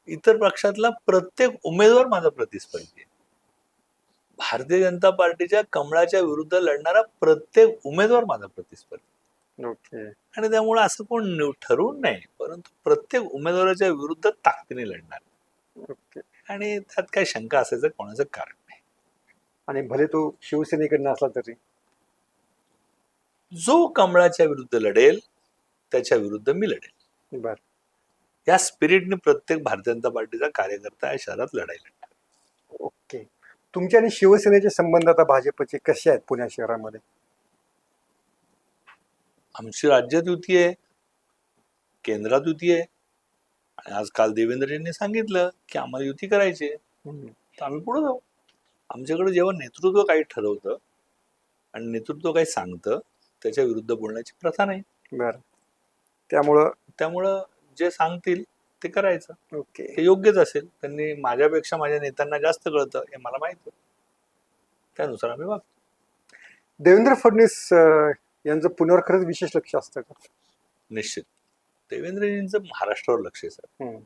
इतर पक्षातला प्रत्येक उमेदवार माझा प्रतिस्पर्धी आहे. भारतीय जनता पार्टीच्या कमळाच्या विरुद्ध लढणारा प्रत्येक उमेदवार माझा प्रतिस्पर्धी. ओके. आणि त्यामुळे असं कोण ठरवून नाही, परंतु प्रत्येक उमेदवाराच्या विरुद्ध ताकदीने लढणार. ओके. आणि त्यात काही शंका असायचं कोणाचं कारण नाही. आणि भले तो शिवसेनेकडनं असला तरी जो कमळाच्या विरुद्ध लढेल त्याच्या विरुद्ध मी लढेल. बर. या स्पिरिटने प्रत्येक भारतीय जनता पार्टीचा कार्यकर्ता या शहरात लढायला. ओके. तुमच्या आणि शिवसेनेचे संबंध आता भाजपचे कसे आहेत पुणे शहरामध्ये? आमची राज्यात युती आहे, केंद्रात युती आहे, आणि आज काल देवेंद्रजींनी सांगितलं की आम्हाला युती करायची आहे, तर आम्ही पुढे जाऊ. आमच्याकडे जेव्हा नेतृत्व काही ठरवतं आणि नेतृत्व काही सांगतं त्याच्या विरुद्ध बोलण्याची प्रथा नाही. बर. त्यामुळं जे सांगतील ते करायचं. ओके. ते योग्यच असेल. त्यांनी माझ्यापेक्षा माझ्या नेत्यांना जास्त कळतं हे मला माहित आहे, त्यानुसार आम्ही वागतो. देवेंद्र फडणवीस यांचं पुण्यावर खरंच विशेष लक्ष असतं का? निश्चित देवेंद्रजींचं महाराष्ट्रावर लक्ष आहे सर. हम्म.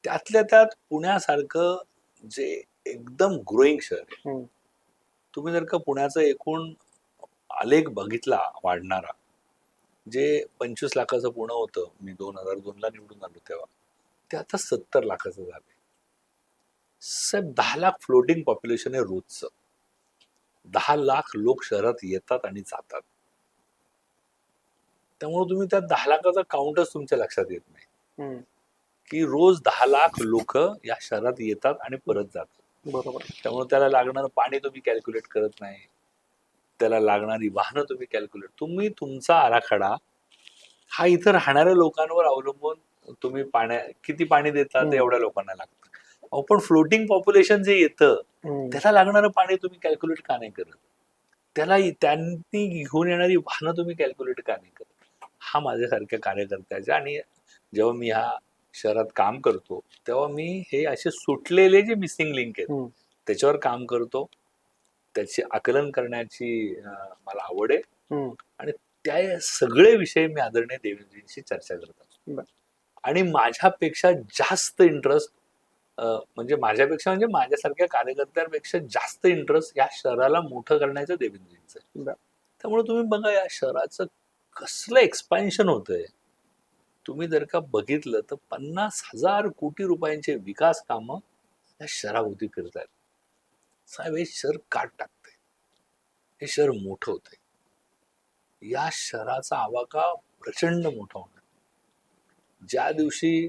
त्यातल्या त्यात पुण्यासारखं जे एकदम ग्रोईंग शहर आहे, हम्म. तुम्ही जर का पुण्याचा एकूण आलेख बघितला वाढणारा, जे 25 लाखाचं पुणे होतं, मी 2002ला निवडून आलो तेव्हा, ते आता 70 लाखाचं झालंय साहेब. 10 लाख फ्लोटिंग पॉप्युलेशन आहे रोजचं. 10 लाख लोक शहरात येतात आणि जातात. त्यामुळे तुम्ही त्या 10 लाखाचा काउंटच तुमच्या लक्षात येत नाही की रोज 10 लाख लोक या शहरात येतात आणि परत जातात. बरोबर. त्यामुळे त्याला लागणारं पाणी तुम्ही कॅल्क्युलेट करत नाही, त्याला लागणारी वाहनं तुम्ही तुमचा आराखडा हा इथं राहणाऱ्या लोकांवर अवलंबून तुम्ही किती पाणी देतात ते एवढ्या लोकांना लागतं. पण फ्लोटिंग पॉप्युलेशन जे येतं त्याला लागणारं पाणी तुम्ही कॅल्क्युलेट का नाही करत? त्यांनी घेऊन येणारी वाहनं तुम्ही कॅल्क्युलेट का नाही करत? हा माझ्यासारख्या कार्यकर्त्याचा. आणि जेव्हा मी ह्या शहरात काम करतो तेव्हा मी हे असे सुटलेले जे मिसिंग लिंक आहेत त्याच्यावर काम करतो. त्याचे आकलन करण्याची मला आवड आहे, आणि त्या सगळे विषय मी आदरणीय देवेंद्रजींशी चर्चा करत असतो. आणि माझ्यापेक्षा जास्त इंटरेस्ट म्हणजे माझ्यासारख्या कार्यकर्त्यांपेक्षा जास्त इंटरेस्ट या शहराला मोठं करण्याचं देवेंद्रजींचं आहे. त्यामुळे तुम्ही बघा या शहराचं कसलं एक्सपान्शन होतंय. तुम्ही जर का बघितलं तर 50,000 कोटी रुपयांचे विकास कामं या शहराभोवती फिरत आहेत. साहेब हे शहर काट टाकतंय, हे शहर मोठं होतंय. या शहराचा आवाका प्रचंड मोठा होणार. ज्या दिवशी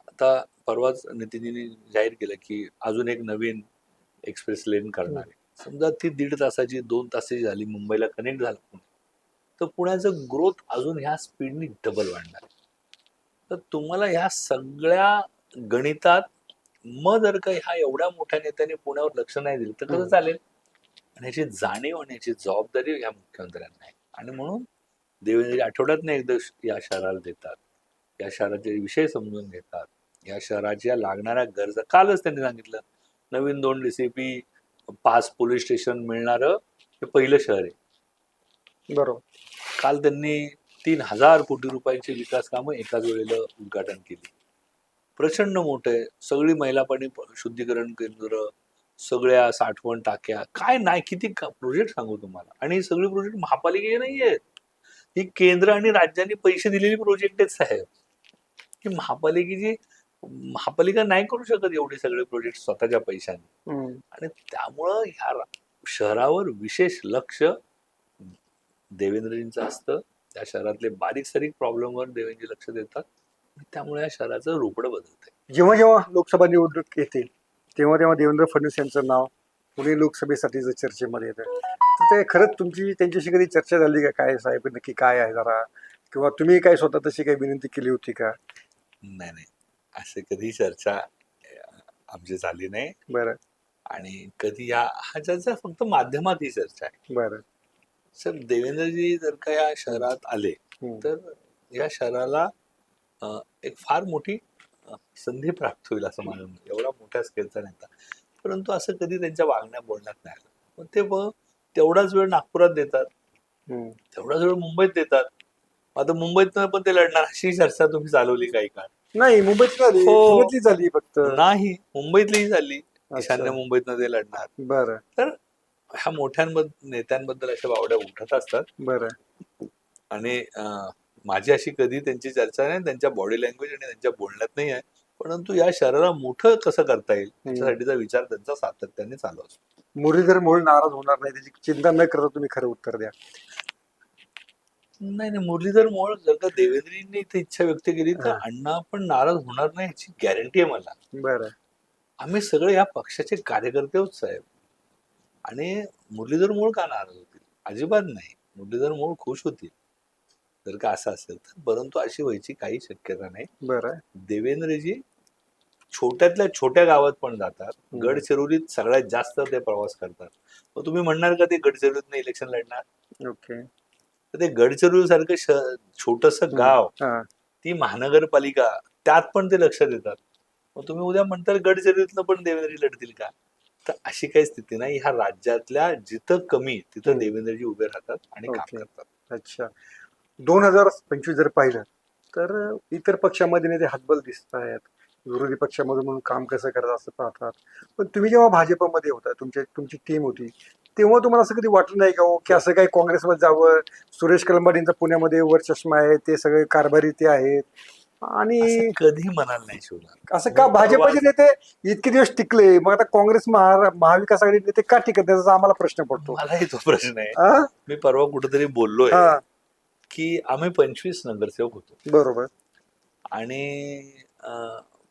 आता परवाच नितीनजींनी जाहीर केलं की अजून एक नवीन एक्सप्रेस लेन करणार आहे. समजा ती 1.5 तासाची 2 तासाची झाली, मुंबईला कनेक्ट झालं, तर पुण्याचं ग्रोथ अजून ह्या स्पीडनी डबल वाढणार. तर तुम्हाला ह्या सगळ्या गणितात मग जर का ह्या एवढ्या मोठ्या नेत्याने पुण्यावर लक्ष नाही दिलं तर कसं चालेल? आणि याची जाणीव आणि याची जबाबदारी ह्या मुख्यमंत्र्यांना आहे. आणि म्हणून देवेंद्रजी आठवड्यातनं एकदा या शहराला देतात, या शहराचे विषय समजून घेतात, या शहराच्या लागणाऱ्या गरजा. कालच त्यांनी सांगितलं नवीन 2 DCP, 5 पोलीस स्टेशन मिळणारं हे पहिलं शहर आहे. बरोबर. काल त्यांनी 3,000 कोटी रुपयांची विकास कामं एकाच वेळेला उद्घाटन केली. प्रचंड मोठं आहे. सगळी महिला पाणी शुद्धीकरण केंद्र, सगळ्या साठवण टाक्या, काय नाही किती प्रोजेक्ट सांगू तुम्हाला. आणि ही सगळी प्रोजेक्ट महापालिकेचे नाही आहेत, ही केंद्र आणि राज्यांनी पैसे दिलेली प्रोजेक्ट आहेत साहेब. की महापालिका नाही करू शकत एवढे सगळे प्रोजेक्ट स्वतःच्या पैशाने. आणि त्यामुळं ह्या शहरावर विशेष लक्ष देवेंद्रजींचं असतं. त्या शहरातले बारीक सारीक प्रॉब्लेमवर देवेंद्रजी लक्ष देतात. त्यामुळे या शहराचं रूपडं बदलतंय. जेव्हा जेव्हा लोकसभा निवडणूक येते तेव्हा तेव्हा देवेंद्र फडणवीस यांचं नाव पुणे लोकसभेसाठी चर्चेमध्ये येतं. तर ते खरंच तुमची त्यांच्याशी कधी चर्चा झाली का? काय साहेब नक्की काय आहे जरा, किंवा तुम्ही काय स्वतः तशी काही विनंती केली होती का? नाही, असे कधी चर्चा आमची झाली नाही. बरं. आणि कधी हा चर्चा फक्त माध्यमात ही चर्चा आहे. बरं. सर देवेंद्रजी जर का या शहरात आले तर या शहराला एक फार मोठी संधी प्राप्त होईल असं मला वाटतं. एवढा मोठ्या स्केलचा नेता, परंतु असं कधी त्यांच्या वागण्या बोलण्यात नाही आलं. पण ते तेवढाच वेळ नागपुरात देतात, तेवढाच वेळ मुंबईत देतात. आता मुंबईत पण ते लढणार अशी चर्चा तुम्ही चालवली काही काळ. नाही, मुंबईत झाली, हो. पुण्यातली झाली फक्त. नाही, मुंबईतलीही झाली. ईशान्य अच्छा. मुंबईतनं ते लढणार. बरं तर ह्या मोठ्या नेत्यांबद्दल अशा बावड्या उठत असतात. बरं. आणि माझी अशी कधी त्यांची चर्चा नाही, त्यांच्या बॉडी लँग्वेज आणि त्यांच्या बोलण्यात नाही आहे. परंतु या शहराला मोठं कसं करता येईल याच्यासाठीचा विचार त्यांचा सातत्याने चालू असतो. मुरलीधर मोहोळ नाराज होणार नाही त्याची चिंता न करता तुम्ही खरं उत्तर द्या. नाही नाही, मुरलीधर मोहोळ जर का देवेंद्रजींनी इथे इच्छा व्यक्त केली तर अण्णा पण नाराज होणार नाही याची गॅरंटी आहे मला. बरं. आम्ही सगळे या पक्षाचे कार्यकर्ते आहोत साहेब. आणि मुरलीधर मोहोळ का नाराज होतील? अजिबात नाही. मुरलीधर मोहोळ खुश होतील जर का असं असेल तर. परंतु अशी व्हायची काही शक्यता नाही. बरं. देवेंद्रजी छोट्यातल्या छोट्या गावात पण जातात. गडचिरोलीत सगळ्यात जास्त ते प्रवास करतात. मग तुम्ही म्हणणार का ते गडचिरोलीतनं इलेक्शन लढणार? ओके. तर ते गडचिरोली सारखं छोटस गाव, ती महानगरपालिका, त्यात पण ते लक्ष देतात. मग तुम्ही उद्या म्हणताल गडचिरोलीतनं पण देवेंद्रजी लढतील का? तर अशी काही स्थिती नाही. ह्या राज्यातल्या जिथं कमी तिथं देवेंद्रजी उभे राहतात आणि काम करतात. अच्छा. 2025 जर पाहिलं तर इतर पक्षामध्ये ते हातबल दिसत आहेत, विरोधी पक्षामधून म्हणून काम कसं करत असं पाहतात. पण तुम्ही जेव्हा भाजपमध्ये होता, तुमची टीम होती, तेव्हा तुम्हाला असं कधी वाटलं नाही का हो की असं काही काँग्रेसमध्ये जावं? सुरेश कलंबाडींचा पुण्यामध्ये वर चष्मा आहे, ते सगळे कारभारी ते आहेत, आणि कधी म्हणाल नाही शिवला. असं का भाजपचे नेते इतके दिवस टिकले, मग आता काँग्रेस महाविकास आघाडी नेते का टिकत? त्याचा आम्हाला प्रश्न पडतो. मलाही तो प्रश्न आहे. मी परवा कुठेतरी बोललोय की आम्ही 25 नगरसेवक होतो. बरोबर. आणि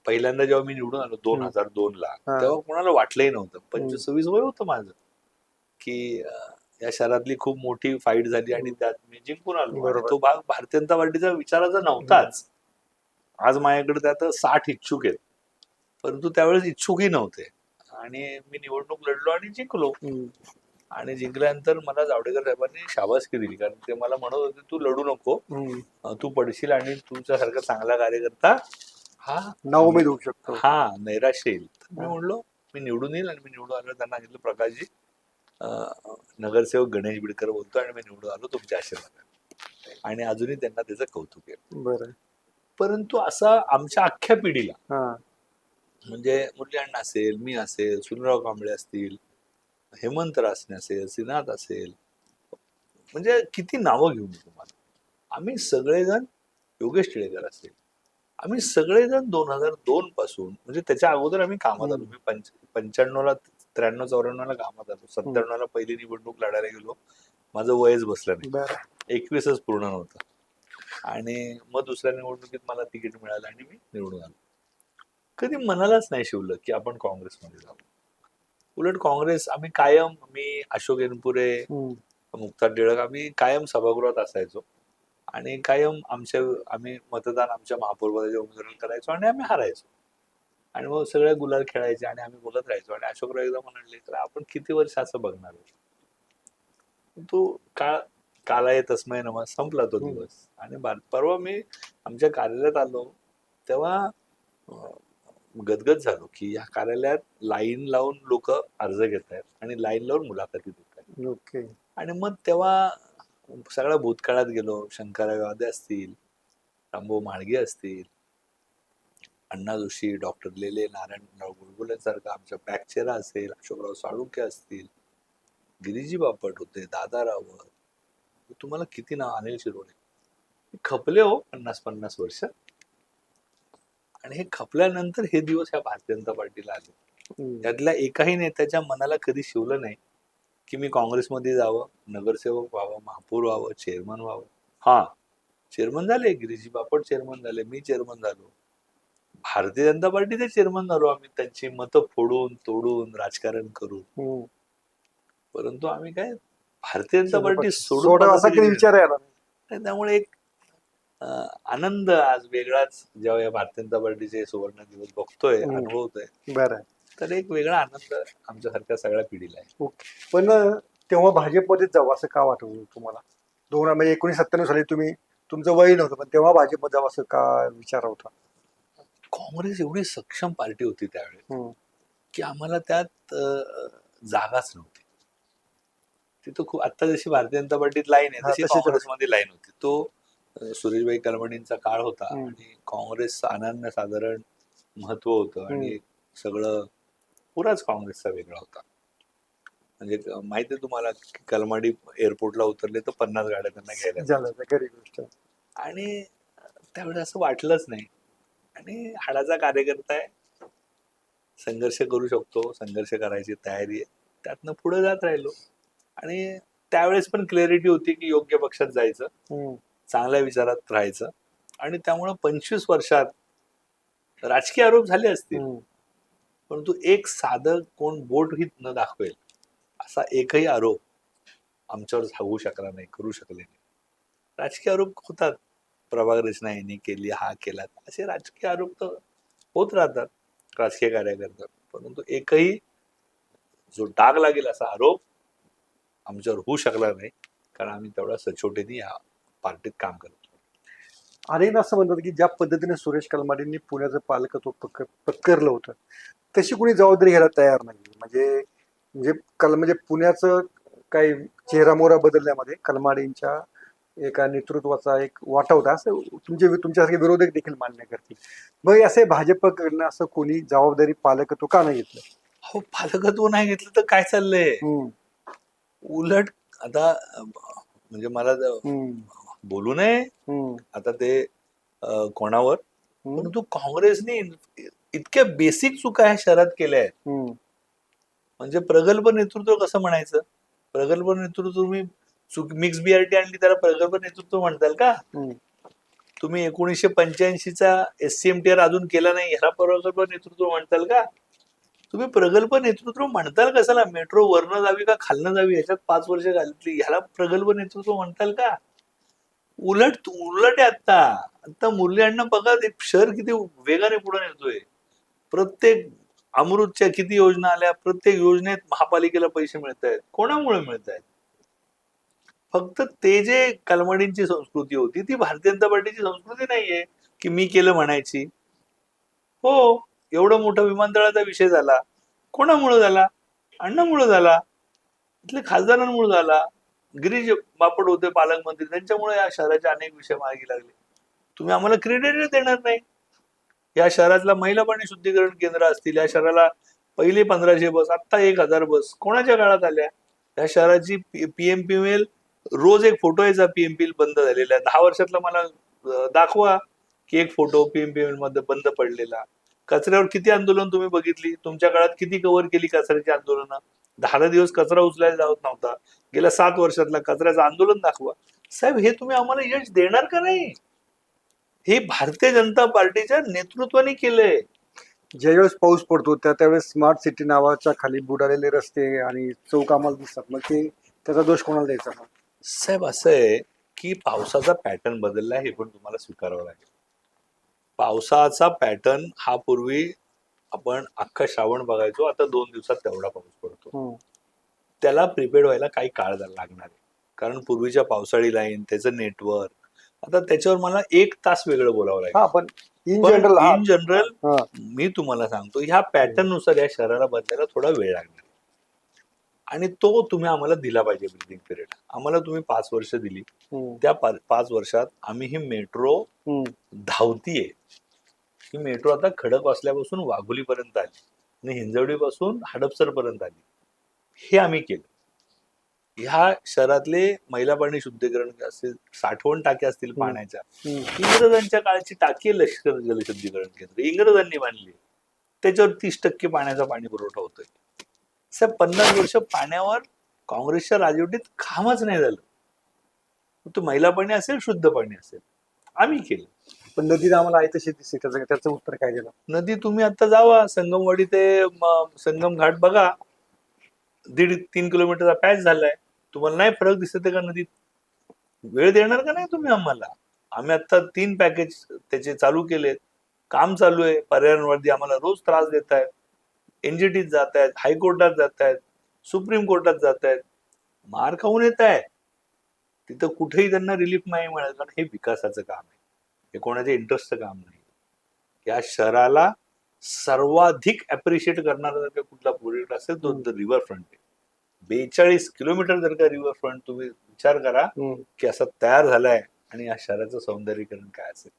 पहिल्यांदा जेव्हा मी निवडून आलो 2002 ला, तेव्हा कोणाला वाटलंही नव्हतं. 25-26 वय होतं माझं, की या शहरातली खूप मोठी फाईट झाली आणि त्यात मी जिंकून आलो. आणि तो भाग भारतीय जनता पार्टीचा विचाराचा नव्हताच. आज माझ्याकडे त्यात 60 इच्छुक आहेत, परंतु त्यावेळेस इच्छुकही नव्हते. आणि मी निवडणूक लढलो आणि जिंकलो. आणि जिंकल्यानंतर मला जावडेकर साहेबांनी शाबासकी दिली, कारण ते मला म्हणत होते तू लढू नको, तू पडशील आणि तुझ्यासारखा चांगला कार्यकर्ता हा नाउमेद होऊ शकतो, हा नैराश्य येईल. मी म्हणलो मी निवडून येईल. आणि मी निवडून आलो, त्यांना सांगितलं प्रकाशजी नगरसेवक गणेश बिडकर बोलतो आणि मी निवडून आलो तुमच्या आशीर्वादाने. आणि अजूनही त्यांना त्याचं कौतुक आहे. बरं. परंतु असं आमच्या अख्ख्या पिढीला, म्हणजे मुरली अण्णा असेल, मी असेल, सुनीलराव कांबळे असतील, हेमंत रासने असेल, श्रीनाथ असेल, म्हणजे किती नावं घेऊन तुम्हाला, आम्ही सगळेजण, योगेश टिळेकर असेल, आम्ही सगळेजण 2002 पासून, म्हणजे त्याच्या अगोदर आम्ही कामात आलो. मी 95 ला 93-94 ला कामात आलो. 97 ला पहिली निवडणूक लढायला गेलो, माझं वयच बसलं नाही, 21च पूर्ण नव्हतं. आणि मग दुसऱ्या निवडणुकीत मला तिकीट मिळालं आणि मी निवडून आलो. कधी मनालाच नाही शिवलं की आपण काँग्रेसमध्ये जाऊ. उलट काँग्रेस आम्ही कायम, मी अशोक एनपुरे, मुक्ता टिळक, आम्ही कायम सभागृहात असायचो आणि कायम आम्ही मतदान आमच्या महापौरपदाच्या उमेदवाराला करायचो आणि आम्ही हारायचो. आणि मग सगळ्या गुलाल खेळायचे आणि आम्ही बोलत राहायचो. आणि अशोकराव एकदा म्हणाले तर आपण किती वर्ष असं बघणार आहोत. तो कालाय तस्मै नमः, संपला तो दिवस. आणि परवा मी आमच्या कार्यालयात आलो तेव्हा गदगद झालो की या कार्यालयात लाईन लावून लोक अर्ज घेत आहेत आणि लाईन लावून मुलाखती देत आहेत. आणि मग तेव्हा सगळ्या भूतकाळात गेलो. शंकरराव वादे असतील, रामभाऊ म्हाळगे असतील, अण्णा जोशी, डॉक्टर लेले, नारायणराव गुळगुलेंसारखा आमच्या पॅकचेरा असेल, अशोकराव साळुंखे असतील, गिरीजी बापट होते, दादा रावत, तुम्हाला किती नाव, अनिल शिरोळे, खपले हो 50-50 वर्ष. आणि हे खपल्यानंतर हे दिवस ह्या भारतीय जनता पार्टीला आले. त्यातल्या एकाही नेत्याच्या मनाला कधी शिवलं नाही की मी काँग्रेसमध्ये जावं, नगरसेवक व्हावं, महापौर व्हावं, चेअरमन व्हावं. हा, चेअरमन झाले, गिरीजी बापट चेअरमन झाले, मी चेअरमन झालो, भारतीय जनता पार्टीचे चेअरमन झालो आम्ही, त्यांची मतं फोडून तोडून राजकारण करून. परंतु आम्ही काय भारतीय जनता पार्टी सोडून विचार यायला. त्यामुळे एक आनंद आज वेगळाच जेव्हा या भारतीय जनता पार्टीचे सुवर्ण दिवस बघतोय, अनुभवतोय, बरं, तर एक वेगळा आनंद आमच्यासारख्या सगळ्या पिढीला आहे. पण तेव्हा भाजपमध्ये जावं असं का वाटत तुम्हाला? 1997 साली तुम्ही तुमचं वय नव्हतं पण तेव्हा भाजपमध्ये जावं असं का विचार होता? काँग्रेस एवढी सक्षम पार्टी होती त्यावेळेस हम्म. की आम्हाला त्यात जागाच नव्हती. तिथं खूप आता जशी भारतीय जनता पार्टीत लाईन आहे हा, तशी तशीच होती. काँग्रेसमध्ये लाईन होती. तो सुरेशभाई कलमणींचा काळ होता हम्म. आणि काँग्रेसचं अनन्यसाधारण महत्व होतं हम्म. आणि सगळं पुराच काँग्रेसचा वेगळा होता. म्हणजे माहिती आहे तुम्हाला की कलमाडी एअरपोर्टला उतरले तर 50 गाड्या त्यांना घ्यायला झालं जायच्या. खरी गोष्ट. आणि त्यावेळेस असं वाटलंच नाही. आणि हाडाचा कार्यकर्ता आहे, संघर्ष करू शकतो, संघर्ष करायची तयारी आहे. त्यातनं पुढे जात राहिलो. आणि त्यावेळेस पण क्लॅरिटी होती की योग्य पक्षात जायचं, हम्म. चांगल्या विचारात राहायचं. आणि त्यामुळं 25 वर्षात राजकीय आरोप झाले असतील, हम्म. परंतु एक साधं कोण बोटही न दाखवेल असा एकही आरोप आमच्यावर होऊ शकला नाही, करू शकले नाही. राजकीय आरोप होतात, प्रभाग रचना यांनी केली, हा केला, असे राजकीय आरोप तर होत राहतात राजकीय कार्यकर्ता. परंतु एकही जो डाग लागेल असा आरोप आमच्यावर होऊ शकला नाही, कारण आम्ही तेवढ्या सचोटीने या पार्टीत काम करतो. अनेक असं म्हणतात की ज्या पद्धतीने सुरेश कलमाडींनी पुण्याचं पालकत्व पत्करलं होतं तशी कुणी जबाबदारी घ्यायला तयार नाही. म्हणजे म्हणजे म्हणजे पुण्याचं काही चेहरामोहरा बदलण्यामध्ये कलमाडींच्या एका नेतृत्वाचा एक वाटा होता असं तुमच्यासारखे विरोधक देखील मान्य करतील. मग असे भाजपकडनं असं कोणी जबाबदारी पालकत्व का नाही घेतलं? हो, पालकत्व नाही घेतलं तर काय चाललंय? हम्म. उलट आता म्हणजे मला हम्म. बोलू नये हम्म. आता ते कोणावर, हम्म. परंतु काँग्रेसने इतक्या बेसिक चुका ह्या शहरात केल्या आहेत. हम्म. म्हणजे प्रगल्भ नेतृत्व कसं म्हणायचं? प्रगल्भ नेतृत्व तुम्ही मिक्स बीआरटी आणली त्याला प्रगल्भ नेतृत्व म्हणताल का? हम्म. तुम्ही 1985चा SCMTR अजून केला नाही ह्याला प्रगल्भ नेतृत्व म्हणताल का? तुम्ही प्रगल्भ नेतृत्व म्हणताल कशाला? मेट्रो वरनं जावी का खालनं जावी ह्याच्यात 5 वर्ष घालतली, ह्याला प्रगल्भ नेतृत्व म्हणताल का? उलट उलट आहे आता मुरली अण्णा बघा ते शहर किती वेगाने पुढे नेतोय. प्रत्येक अमृतच्या किती योजना आल्या, प्रत्येक योजनेत महापालिकेला पैसे मिळत आहेत. कोणामुळे मिळत आहेत? फक्त ते जे कलमाडींची संस्कृती होती ती भारतीय जनता पार्टीची संस्कृती नाहीये की मी केलं म्हणायची. हो, एवढं मोठं विमानतळाचा विषय झाला, कोणामुळे झाला? अण्णामुळे झाला, इथल्या खासदारांमुळे झाला. गिरीश बापट होते पालकमंत्री, त्यांच्यामुळे या शहराचे अनेक विषय मार्गी लागले. तुम्ही आम्हाला क्रेडिट देणार नाही. या शहरातला महिला पाणी शुद्धीकरण केंद्र असतील, या शहराला पहिले 1500 बस, आता 1000 बस कोणाच्या काळात आल्या? या शहराची पीएमपीएल रोज एक फोटो यायचा पीएमपीएल बंद झालेला. 10 वर्षातला मला दाखवा की एक फोटो पीएमपीएल मध्ये बंद पडलेला. कचऱ्यावर किती आंदोलन तुम्ही बघितली? तुमच्या काळात किती कव्हर केली कचऱ्याची आंदोलनं? 10 दिवस कचरा उचलायला जात नव्हता. गेल्या 7 वर्षातला कचऱ्याचं आंदोलन दाखवा. साहेब, हे तुम्ही आम्हाला यश देणार का नाही? हे भारतीय जनता पार्टीच्या नेतृत्वाने केलंय. ज्यावेळेस पाऊस पडतो त्यावेळेस स्मार्ट सिटी नावाच्या खाली बुडालेले रस्ते आणि चौक आम्हाला दिसतात. मग ते त्याचा दोष कोणाला द्यायचा? साहेब, असं आहे की पावसाचा पॅटर्न बदलला, हे पण तुम्हाला स्वीकारावं लागेल. पावसाचा पॅटर्न हा पूर्वी आपण अख्खा श्रावण बघायचो, आता 2 दिवसात तेवढा पाऊस पडतो. त्याला प्रिपेअर्ड व्हायला काही काळ लागणार आहे, कारण पूर्वीच्या पावसाळी लाईन, त्याचं नेटवर्क, आता त्याच्यावर मला 1 तास वेगळं बोलावं लागेल. पण इन पण जनरल इन जनरल मी तुम्हाला सांगतो, ह्या पॅटर्न नुसार या शहराला बदलायला थोडा वेळ लागणार आणि तो तुम्ही आम्हाला दिला पाहिजे. ब्रिदिंग पिरियड आम्हाला तुम्ही 5 वर्ष दिली. त्या 5 वर्षात आम्ही ही मेट्रो धावतीये, ही मेट्रो आता खडकवासल्यापासून वाघोलीपर्यंत आली आणि हिंजवडीपासून हडपसरपर्यंत आली. हे आम्ही केलं. ह्या शहरातले महिला पाणी शुद्धीकरण असेल, साठवण टाक्या असतील पाण्याच्या, इंग्रजांच्या काळची टाकी आहे लष्कर जलशुद्धीकरण केंद्र, इंग्रजांनी बांधली. त्याच्यावर 30% पाण्याचा पाणी पुरवठा होतोय. साहेब, 50 वर्ष पाण्यावर काँग्रेसच्या राजवटीत कामच नाही झालं. तो महिला पाणी असेल, शुद्ध पाणी असेल, आम्ही केलं. पण नदी आम्हाला आहे तशी दिसते, त्याचं उत्तर काय दिलं? नदी तुम्ही आता जावा संगमवाडी ते संगम घाट बघा, 1.5-3 किलोमीटरचा पॅच झालाय. तुम्हाला नाही फरक दिसत का नदीत? वेळ देणार का नाही तुम्ही आम्हाला? आम्ही आता 3 पॅकेज त्याचे चालू केलेत, काम चालू आहे. पर्यावरणवादी आम्हाला रोज त्रास देत आहेत. एनजीटीत जात आहेत, हायकोर्टात जात आहेत, सुप्रीम कोर्टात जात आहेत, मार खाऊन येत आहे. तिथं कुठेही त्यांना रिलीफ नाही मिळालं, कारण हे विकासाचं काम आहे, हे कोणाच्या इंटरेस्टचं काम नाही. या शहराला सर्वाधिक अप्रिशिएट करणारा जर का कुठला प्रोजेक्ट असेल तो रिव्हरफ्रंट आहे. 42 किलोमीटर जर का रिव्हरफ्रंट, तुम्ही विचार करा की असं तयार झालाय आणि या शहराचं सौंदर्यीकरण काय असेल.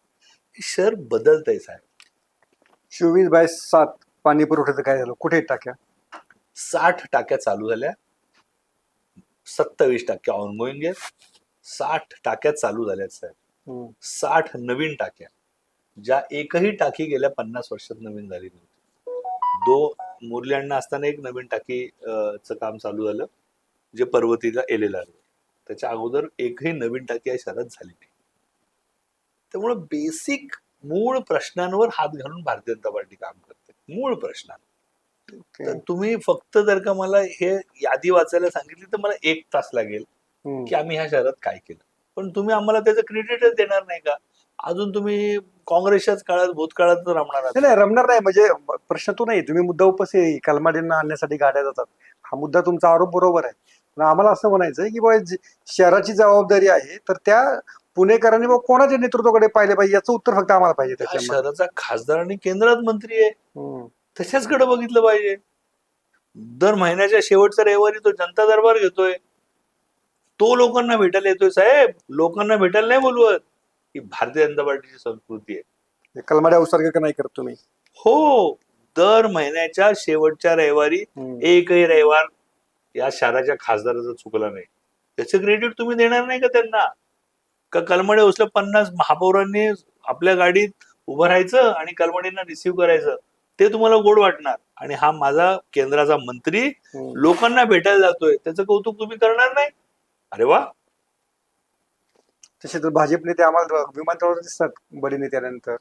हे शहर बदलतंय साहेब. 24/7 पाणी पुरवठ्याचं काय झालं, कुठे टाक्या? 60 टाक्या चालू झाल्या, 27 टाक्या ऑनगोईंग आहेत, 60 टाक्या चालू झाल्यात साहेब. 60 नवीन टाक्या, ज्या एकही टाकी गेल्या 50 वर्षात नवीन झाली नव्हती. मुरली असताना एक नवीन टाकी चं काम चालू झालं, जे पर्वतीला एलेला. त्याच्या अगोदर एकही नवीन टाकी या शहरात झाली नाही. त्यामुळे बेसिक मूळ प्रश्नांवर हात घालून भारतीय जनता पार्टी काम करते, मूळ प्रश्नांवर. तर तुम्ही फक्त जर का मला हे यादी वाचायला सांगितली तर मला 1 तास लागेल की आम्ही ह्या शहरात काय केलं, पण तुम्ही आम्हाला त्याचं क्रेडिटच देणार नाही का? अजून तुम्ही काँग्रेसच्याच काळात, भूतकाळात रमणार आहात. नाही, रमणार नाही म्हणजे प्रश्न तो नाही. तुम्ही मुद्दा उपस्थित, कलमाडींना आणण्यासाठी गाड्या जातात, हा मुद्दा तुमचा आरोप बरोबर आहे. पण आम्हाला असं म्हणायचं की बाबा शहराची जबाबदारी आहे, तर त्या पुणेकरांनी बाबा कोणाच्या नेतृत्वाकडे पाहिले पाहिजे याचं उत्तर फक्त आम्हाला पाहिजे. त्या त्याच्यामध्ये शहराचा खासदार आणि केंद्रात मंत्री आहे, तशाचकडे बघितलं पाहिजे. दर महिन्याच्या शेवटच्या रविवारी तो जनता दरबार घेतोय, तो लोकांना भेटायला येतोय. साहेब, लोकांना भेटायला नाही बोलवत. ही भारतीय जनता पार्टीची संस्कृती आहे. कलमाड्या उत्सर्ग नाही करत तुम्ही? हो, दर महिन्याच्या शेवटच्या रविवारी एकही रविवार या शहराच्या खासदाराचा चुकला नाही, त्याचं क्रेडिट तुम्ही देणार नाही का त्यांना? का कलमाडे उचल 50 महापौरांनी आपल्या गाडीत उभं राहायचं आणि कलमाडींना रिसिव्ह करायचं, ते तुम्हाला गोड वाटणार? आणि हा माझा केंद्राचा मंत्री लोकांना भेटायला जातोय, त्याचं कौतुक तुम्ही करणार नाही? अरे वा. तसे तर भाजप नेते आम्हाला विमानतळावर दिसतात बडी नेत्यानंतर,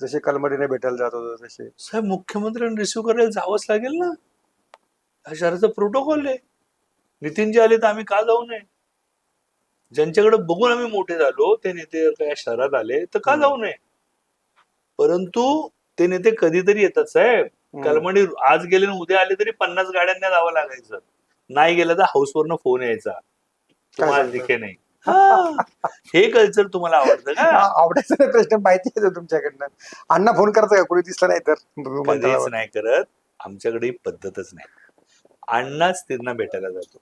जसे कलमडीने भेटायला जात होते तसे. साहेब, मुख्यमंत्र्यांनी रिसिव्ह करायला जावंच लागेल ना, हा शहराचा प्रोटोकॉल आहे. नितीनजी आले तर आम्ही का जाऊ नये? ज्यांच्याकडे बघून आम्ही मोठे झालो ते नेते या शहरात आले तर का जाऊ नये? परंतु ते नेते कधीतरी येतात साहेब. कलमडी आज गेले ना उद्या आले तरी 50 गाड्यांना जावं लागायचं. नाही गेलं तर हाऊसवरनं फोन यायचा, तुम्हाला दिखे नाही. हे कल्चर तुम्हाला आवडतं का? आवडायचं प्रश्न माहिती आहे तुमच्याकडनं. अण्णा फोन करता का कोणी दिसलं नाही तर? कधीच नाही करत, आमच्याकडे ही पद्धतच नाही. अण्णाच त्यांना भेटायला जातो.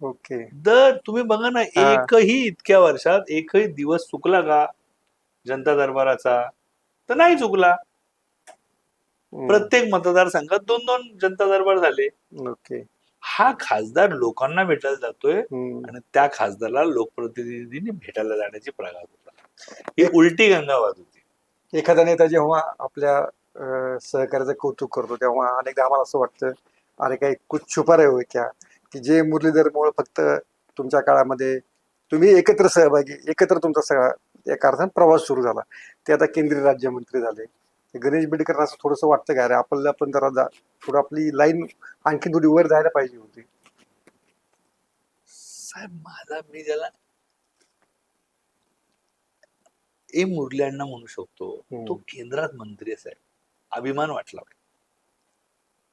ओके. दर तुम्ही बघा ना, एकही इतक्या वर्षात एकही दिवस चुकला का जनता दरबाराचा? तर नाही चुकला. प्रत्येक मतदारसंघात 2-2 जनता दरबार झाले. ओके. हा खासदार लोकांना भेटायला जातोय आणि त्या खासदाराला लोकप्रतिनिधींनी भेटायला जाण्याची प्रघात होता. ही उलटी गंगा वाहत होती. एखादा नेता जेव्हा आपल्या सहकार्याचं कौतुक करतो तेव्हा अनेकदा आम्हाला असं वाटतं, अरे काही कुछ छुपा रहे हो क्या, की जे मुरलीधरमुळे फक्त तुमच्या काळामध्ये तुम्ही एकत्र सहभागी, एकत्र तुमचा सगळा एका अर्थाने प्रवास सुरू झाला, ते आता केंद्रीय राज्यमंत्री झाले. गणेश बिडकर असं थोडंसं वाटतं का, अरे आपल्याला पण जरा थोडं आपली लाईन आणखी थोडी वर जायला पाहिजे होती? साहेब, माझा मी ज्याला मुरली अण्णा म्हणू शकतो, तो केंद्रात मंत्री आहे साहेब. अभिमान वाटला पाहिजे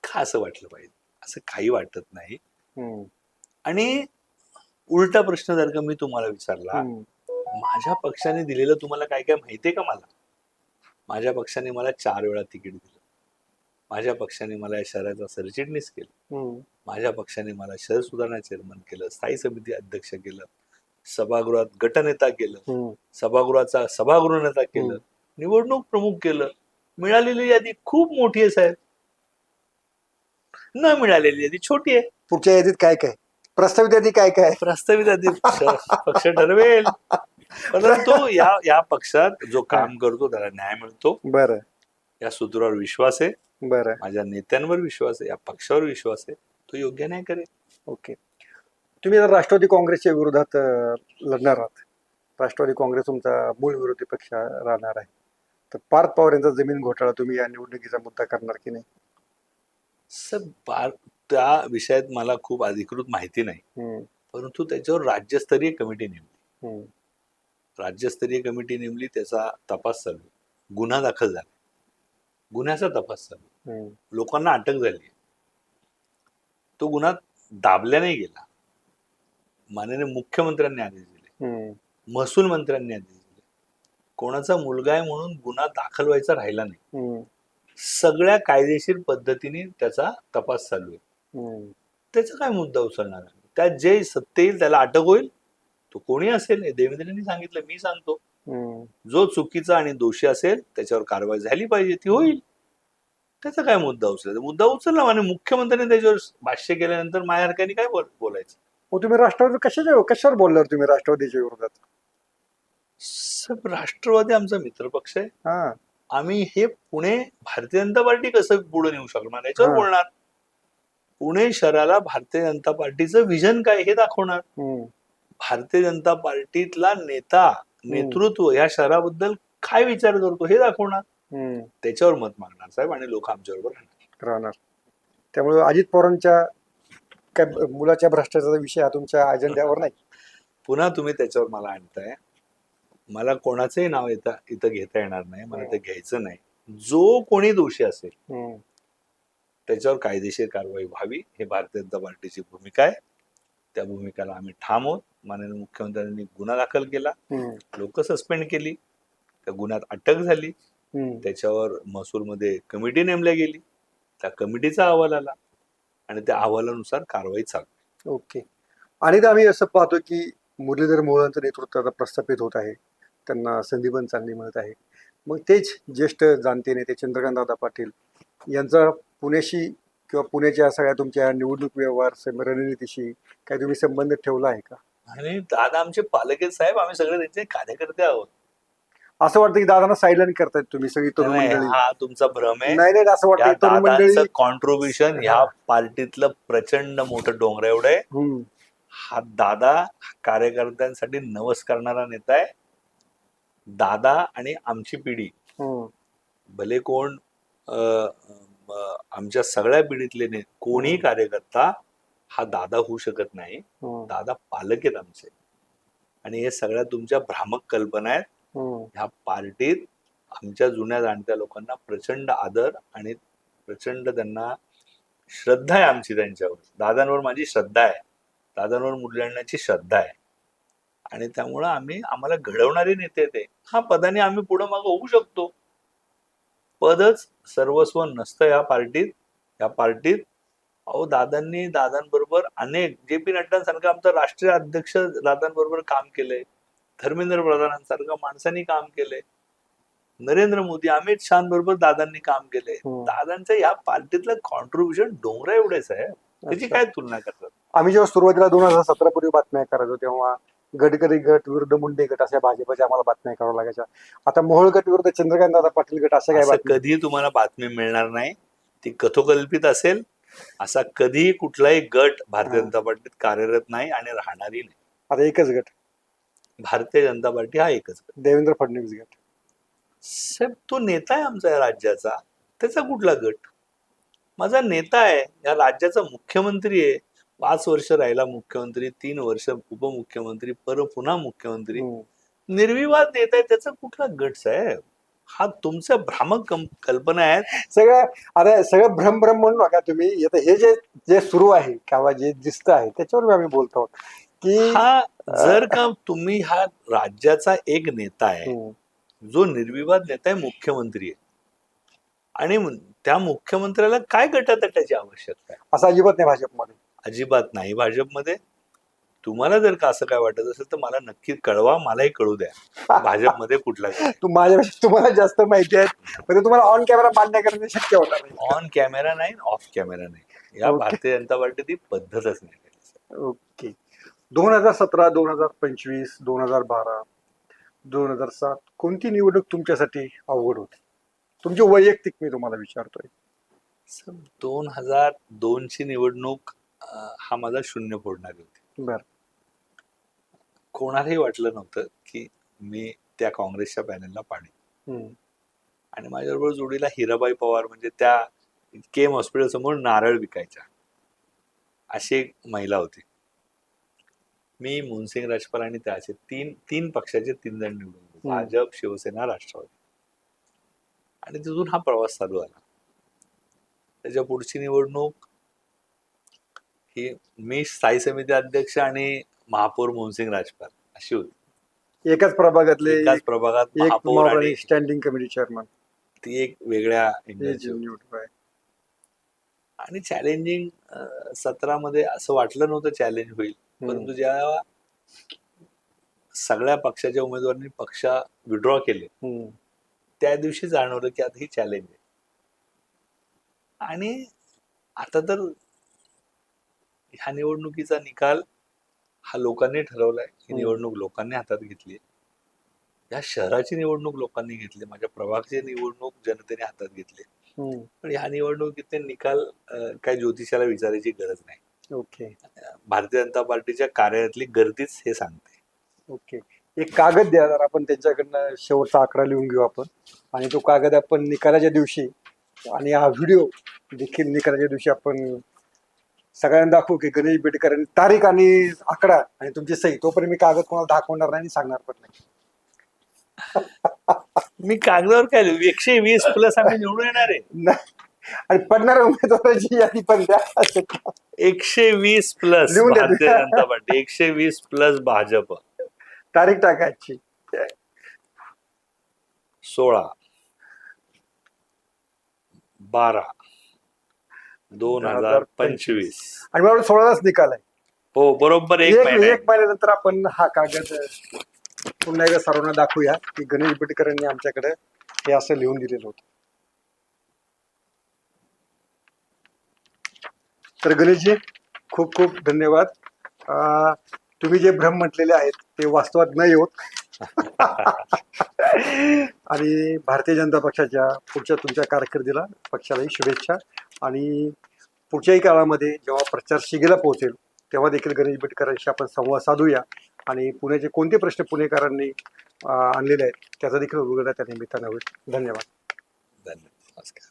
का? असं वाटलं पाहिजे. असं काही वाटत नाही. आणि उलटा प्रश्न जर का मी तुम्हाला विचारला, माझ्या पक्षाने दिलेलं तुम्हाला काय काय माहितीये का? माझ्या पक्षाने मला 4 वेळा तिकीट दिलं. माझ्या पक्षाने मला या शहराचा सरचिटणीस केलं. माझ्या पक्षाने मला शहर सुधारणा चेअरमन केलं, स्थायी समिती अध्यक्ष केलं, सभागृहात गटनेता केलं, सभागृहाचा सभागृह नेता केलं, निवडणूक प्रमुख केलं. मिळालेली यादी खूप मोठी आहे साहेब, न मिळालेली यादी छोटी आहे. पुढच्या यादीत काय काय? प्रस्तावित यादी काय काय? प्रस्तावित यादी पक्ष ठरवेल. परंतु या पक्षात जो काम करतो त्याला न्याय मिळतो. बरं. या सूत्रावर विश्वास आहे, बरं. माझ्या नेत्यांवर विश्वास आहे, या पक्षावर विश्वास आहे, तो योग्य न्याय करेल. ओके. तुम्ही जर राष्ट्रवादी काँग्रेसच्या विरोधात लढणार आहात, राष्ट्रवादी काँग्रेस तुमचा मूळ विरोधी पक्ष राहणार आहे, तर पार्थ पवार यांचा जमीन घोटाळा तुम्ही या निवडणुकीचा मुद्दा करणार की नाही? सर, त्या विषयात मला खूप अधिकृत माहिती नाही, परंतु त्याच्यावर राज्यस्तरीय कमिटी नेमली. राज्यस्तरीय कमिटी नेमली, त्याचा तपास चालू, गुन्हा दाखल झाला, गुन्ह्याचा तपास चालू, लोकांना अटक झाली. तो गुन्हा दाबल्या नाही गेला. माननीय मुख्यमंत्र्यांनी आदेश दिले महसूल मंत्र्यांनी आदेश दिले. कोणाचा मुलगा आहे म्हणून गुन्हा दाखल व्हायचा राहिला नाही. सगळ्या कायदेशीर पद्धतीने त्याचा तपास चालू आहे. त्याचा काय मुद्दा उचलणार आहे? त्यात जे सत्य येईल त्याला अटक होईल. तो कोणी असेल, हे देवेंद्रनी सांगितलं, मी सांगतो. जो चुकीचा आणि दोषी असेल त्याच्यावर कारवाई झाली पाहिजे, ती होईल. त्याचा काय मुद्दा उचलायचा? मुद्दा उचलला आणि मुख्यमंत्र्यांनी त्याच्यावर भाष्य केल्यानंतर माझ्या हरकाने काय बोलायचं? तुम्ही राष्ट्रवादी कशावर बोलणार तुम्ही राष्ट्रवादीच्या विरोधात? राष्ट्रवादी आमचा मित्रपक्ष आहे. आम्ही हे पुणे भारतीय जनता पार्टी कसं पुढे नेऊ शकणार याच्यावर बोलणार. पुणे शहराला भारतीय जनता पार्टीचं विजन काय हे दाखवणार. भारतीय जनता पार्टीतला नेतृत्व या शहराबद्दल काय विचार करतो हे दाखवणार. त्याच्यावर मत मागणार साहेब, आणि लोक आमच्याबरोबर राहणार. त्यामुळे अजित पवारांच्या काय मुलाच्या भ्रष्टाचाराचा विषय हा तुमच्या अजेंड्यावर नाही. पुन्हा तुम्ही त्याच्यावर मला आणताय. मला कोणाचंही नाव इथं घेता येणार नाही, मला ते घ्यायचं नाही. जो कोणी दोषी असेल त्याच्यावर कायदेशीर कारवाई व्हावी, हे भारतीय जनता पार्टीची भूमिका आहे. त्या भूमिकेला आम्ही ठाम आहोत. माननीय मुख्यमंत्र्यांनी गुन्हा दाखल केला, लोक सस्पेंड केली, त्या गुन्ह्यात अटक झाली, त्याच्यावर महसूलमध्ये कमिटी नेमल्या गेली, त्या कमिटीचा अहवाल आला आणि त्या अहवालानुसार कारवाई चालू. ओके. आणि आम्ही असं पाहतो की मुरलीधर मोहोळांचं नेतृत्व आता प्रस्थापित होत आहे, त्यांना संधी पण चांगली मिळत आहे. मग तेच ज्येष्ठ जाणते नेते चंद्रकांत दादा पाटील यांचा पुण्याशी किंवा पुण्याच्या सगळ्या तुमच्या निवडणूक व्यवहार रणनीतीशी काही तुम्ही संबंध ठेवला आहे का? आणि दादा आमचे पालक आहेत साहेब, आम्ही सगळे त्यांचे कार्यकर्ते आहोत. असं वाटतं की दादांना साईडलाईन करतायत तुम्ही सगळी तरुण मंडळी? हा तुमचा भ्रम आहे. नाही, असं वाटतं तरुण मंडळी कॉन्ट्रीब्युशन ह्या पार्टीतलं प्रचंड मोठं डोंगर एवढं आहे. हा दादा कार्यकर्त्यांसाठी नवस करणारा नेता आहे. दादा आणि आमची पिढी, भले कोण आमच्या सगळ्या पिढीतले कोणीही कार्यकर्ता हा दादा होऊ शकत नाही. दादा पालक आहेत आमचे. आणि हे सगळ्या तुमच्या भ्रामक कल्पना आहेत. ह्या पार्टीत आमच्या जुन्या जाणत्या लोकांना प्रचंड आदर आणि प्रचंड त्यांना श्रद्धा आहे आमची त्यांच्यावर. दादांवर माझी श्रद्धा आहे, दादांवर मुलांची श्रद्धा आहे. आणि त्यामुळं आम्हाला घडवणारे नेते ते. हा पदाने आम्ही पुढे मागं होऊ शकतो. पदच सर्वस्व नसतं या पार्टीत. अहो दादांबरोबर अनेक जे.पी. नड्डांसारखं आमचा राष्ट्रीय अध्यक्ष दादांबरोबर काम केलंय, धर्मेंद्र प्रधानांसारखं माणसांनी काम केलंय, नरेंद्र मोदी, अमित शहा बरोबर दादांनी काम केलंय. दादांचं या पार्टीतलं कॉन्ट्रीब्युशन डोंगरा एवढेच आहे, त्याची काय तुलना करतात? आम्ही जेव्हा सुरुवातीला 2017 पूर्वी बातम्या करायचो तेव्हा गडकरी गट विरुद्ध मुंडे गट अशा भाजपच्या आम्हाला बातम्या कराव्या लागायच्या. आता मोहोळ गट विरुद्ध चंद्रकांत दादा पाटील गट अशा काय कधी तुम्हाला बातमी मिळणार नाही. ती कथोकल्पित असेल. असा कधीही कुठलाही गट भारतीय जनता पार्टीत कार्यरत नाही आणि राहणारही नाही. आता एकच गट भारतीय जनता पार्टी, हा एकच गट. देवेंद्र फडणवीस गट साहेब, तो नेता आहे आमचा या राज्याचा, त्याचा कुठला गट? माझा नेता आहे, या राज्याचा मुख्यमंत्री आहे. 5 वर्ष राहिला मुख्यमंत्री, 3 वर्ष उपमुख्यमंत्री, पुन्हा मुख्यमंत्री. निर्विवाद नेता आहे, त्याचा कुठला गट साहेब? हा तुमच्या भ्रामक कल्पना आहेत सगळं. आता सगळं भ्रम म्हणू नका तुम्ही. हे जे सुरू आहे किंवा जे दिसत आहे त्याच्यावर आम्ही बोलतो की हा जर का तुम्ही हा राज्याचा एक नेता आहे, जो निर्विवाद नेता आहे, मुख्यमंत्री आहे, आणि त्या मुख्यमंत्र्याला काय गटातटाची आवश्यकता आहे? असं अजिबात नाही भाजपमध्ये. अजिबात नाही भाजपमध्ये. तुम्हाला जर का असं काय वाटत असेल तर मला नक्की कळवा, मलाही कळू द्या भाजपमध्ये कुठला. तुम्हाला जास्त माहिती आहे, म्हणजे तुम्हाला ऑन कॅमेरा मान्य करणं शक्य होणार नाही. ऑन कॅमेरा नाही, ऑफ कॅमेरा नाही, या भारतीय जनता पार्टी ती पद्धतच नाही. ओके. 2017, 2025, 2012, 2007 कोणती निवडणूक तुमच्यासाठी अवघड होती? तुमची वैयक्तिक मी तुम्हाला विचारतोय. 2002 ची निवडणूक हा माझा शून्य फोडणारी होती. बर. कोणालाही वाटलं नव्हतं की मी त्या काँग्रेसच्या पॅनलला पाडेन. आणि माझ्याबरोबर जोडीला हिराबाई पवार, म्हणजे त्या केम हॉस्पिटल समोर नारळ विकायच्या, अशी एक महिला होती. मी, मोहनसिंग राजपाल आणि त्याचे तीन पक्षाचे 3 जण निवडून, भाजप, शिवसेना, राष्ट्रवादी. आणि तिथून हा प्रवास चालू झाला. त्याच्या पुढची निवडणूक ही मी स्थायी समिती अध्यक्ष आणि महापौर मोहनसिंग राजपाल अशी होती. एकाच प्रभागातले एकाच प्रभागात एक महापौर आणि स्टँडिंग कमिटी चेअरमन. ती एक वेगळ्या एंगलची होती. आणि चॅलेंजिंग 17 असं वाटलं नव्हतं चॅलेंज होईल, परंतु जेव्हा सगळ्या पक्षाच्या उमेदवारांनी पक्ष विड्रॉ केले त्या दिवशी जाणवलं की आता ही चॅलेंज आहे. आणि आता तर ह्या निवडणुकीचा निकाल हा लोकांनी ठरवलाय. ही निवडणूक लोकांनी हातात घेतली. या शहराची निवडणूक लोकांनी घेतली, माझ्या प्रभागाची निवडणूक जनतेने हातात घेतली. पण ह्या निवडणुकीचे निकाल काय ज्योतिषाला विचारायची गरज नाही. ओके. भारतीय जनता पार्टीच्या कार्यालयातली गर्दीच हे सांगते. ओके. एक कागद द्या जर आपण त्यांच्याकडनं शेवटचा आकडा लिहून घेऊ आपण, आणि तो कागद आपण निकालाच्या दिवशी आणि हा व्हिडिओ देखील निकालाच्या दिवशी आपण सगळ्यांना दाखवू की गणेश बेटकरांनी तारीख आणि आकडा आणि तुमची सही. तोपर्यंत मी कागद कोणाला दाखवणार नाही आणि सांगणार पण नाही. मी कागदावर काय लिहू? 120+ आम्ही निवडून येणार आहे. आणि पडणाऱ्या उमेदवाराची यादी पण द्या. 120+ लिहून द्या. भारतीय जनता पार्टी, 120+ भाजप. तारीख टाकायची 16/12/2025. आणि मला 16लाच निकाल आहे. हो, बरोबर एक महिना. एक महिन्यानंतर आपण हा कागद पुन्हा एकदा सर्वांना दाखवूया की गणेश बेटकरांनी आमच्याकडे हे असं लिहून दिलेलं होतं. तर गणेशजी खूप खूप धन्यवाद. तुम्ही जे भ्रम म्हटलेले आहेत ते वास्तवात नाही होत. आणि भारतीय जनता पक्षाच्या पुढच्या तुमच्या कारकिर्दीला पक्षालाही शुभेच्छा. आणि पुढच्याही काळामध्ये जेव्हा प्रचार शिगेला पोहोचेल तेव्हा देखील गणेश बेटकरांशी आपण संवाद साधूया आणि पुण्याचे कोणते प्रश्न पुणेकरांनी आणलेले आहेत त्याचा देखील उलगडा त्या निमित्तानं होईल. धन्यवाद. नमस्कार.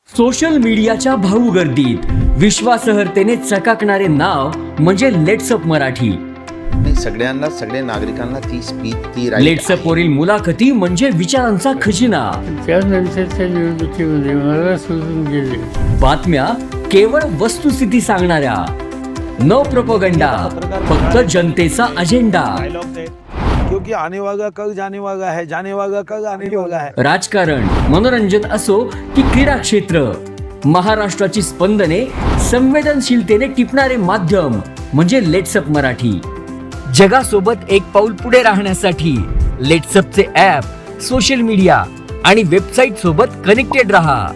सोशल मीडियाच्या भाऊ गर्दीत विश्वासार्हतेने चकाकणारे नाव म्हणजे लेट्सअप मराठी. सगळ्यांना, सगळ्या नागरिकांना ती स्पीच, ती लेट्सअप वरील मुलाखती म्हणजे विचारांचा खजिना. त्यानंतरच्या निवडणुकीमध्ये मला सोडून गेले. बातम्या केवळ वस्तुस्थिती सांगणाऱ्या, न प्रोपगंडा, फक्त जनतेचा अजेंडा. क्योंकि आने वाला कल जाने वाला है, जाने वाला कल आने वाला है. राजकारण, मनोरंजन असो की क्रीडा क्षेत्र, महाराष्ट्राची स्पंदने संवेदनशीलतेने टिपणारे माध्यम म्हणजे लेट्सअप मराठी. जगासोबत एक पाऊल पुढे राहण्यासाठी लेट्सअपचे ॲप, सोशल मीडिया आणि वेबसाईट सोबत कनेक्टेड रहा.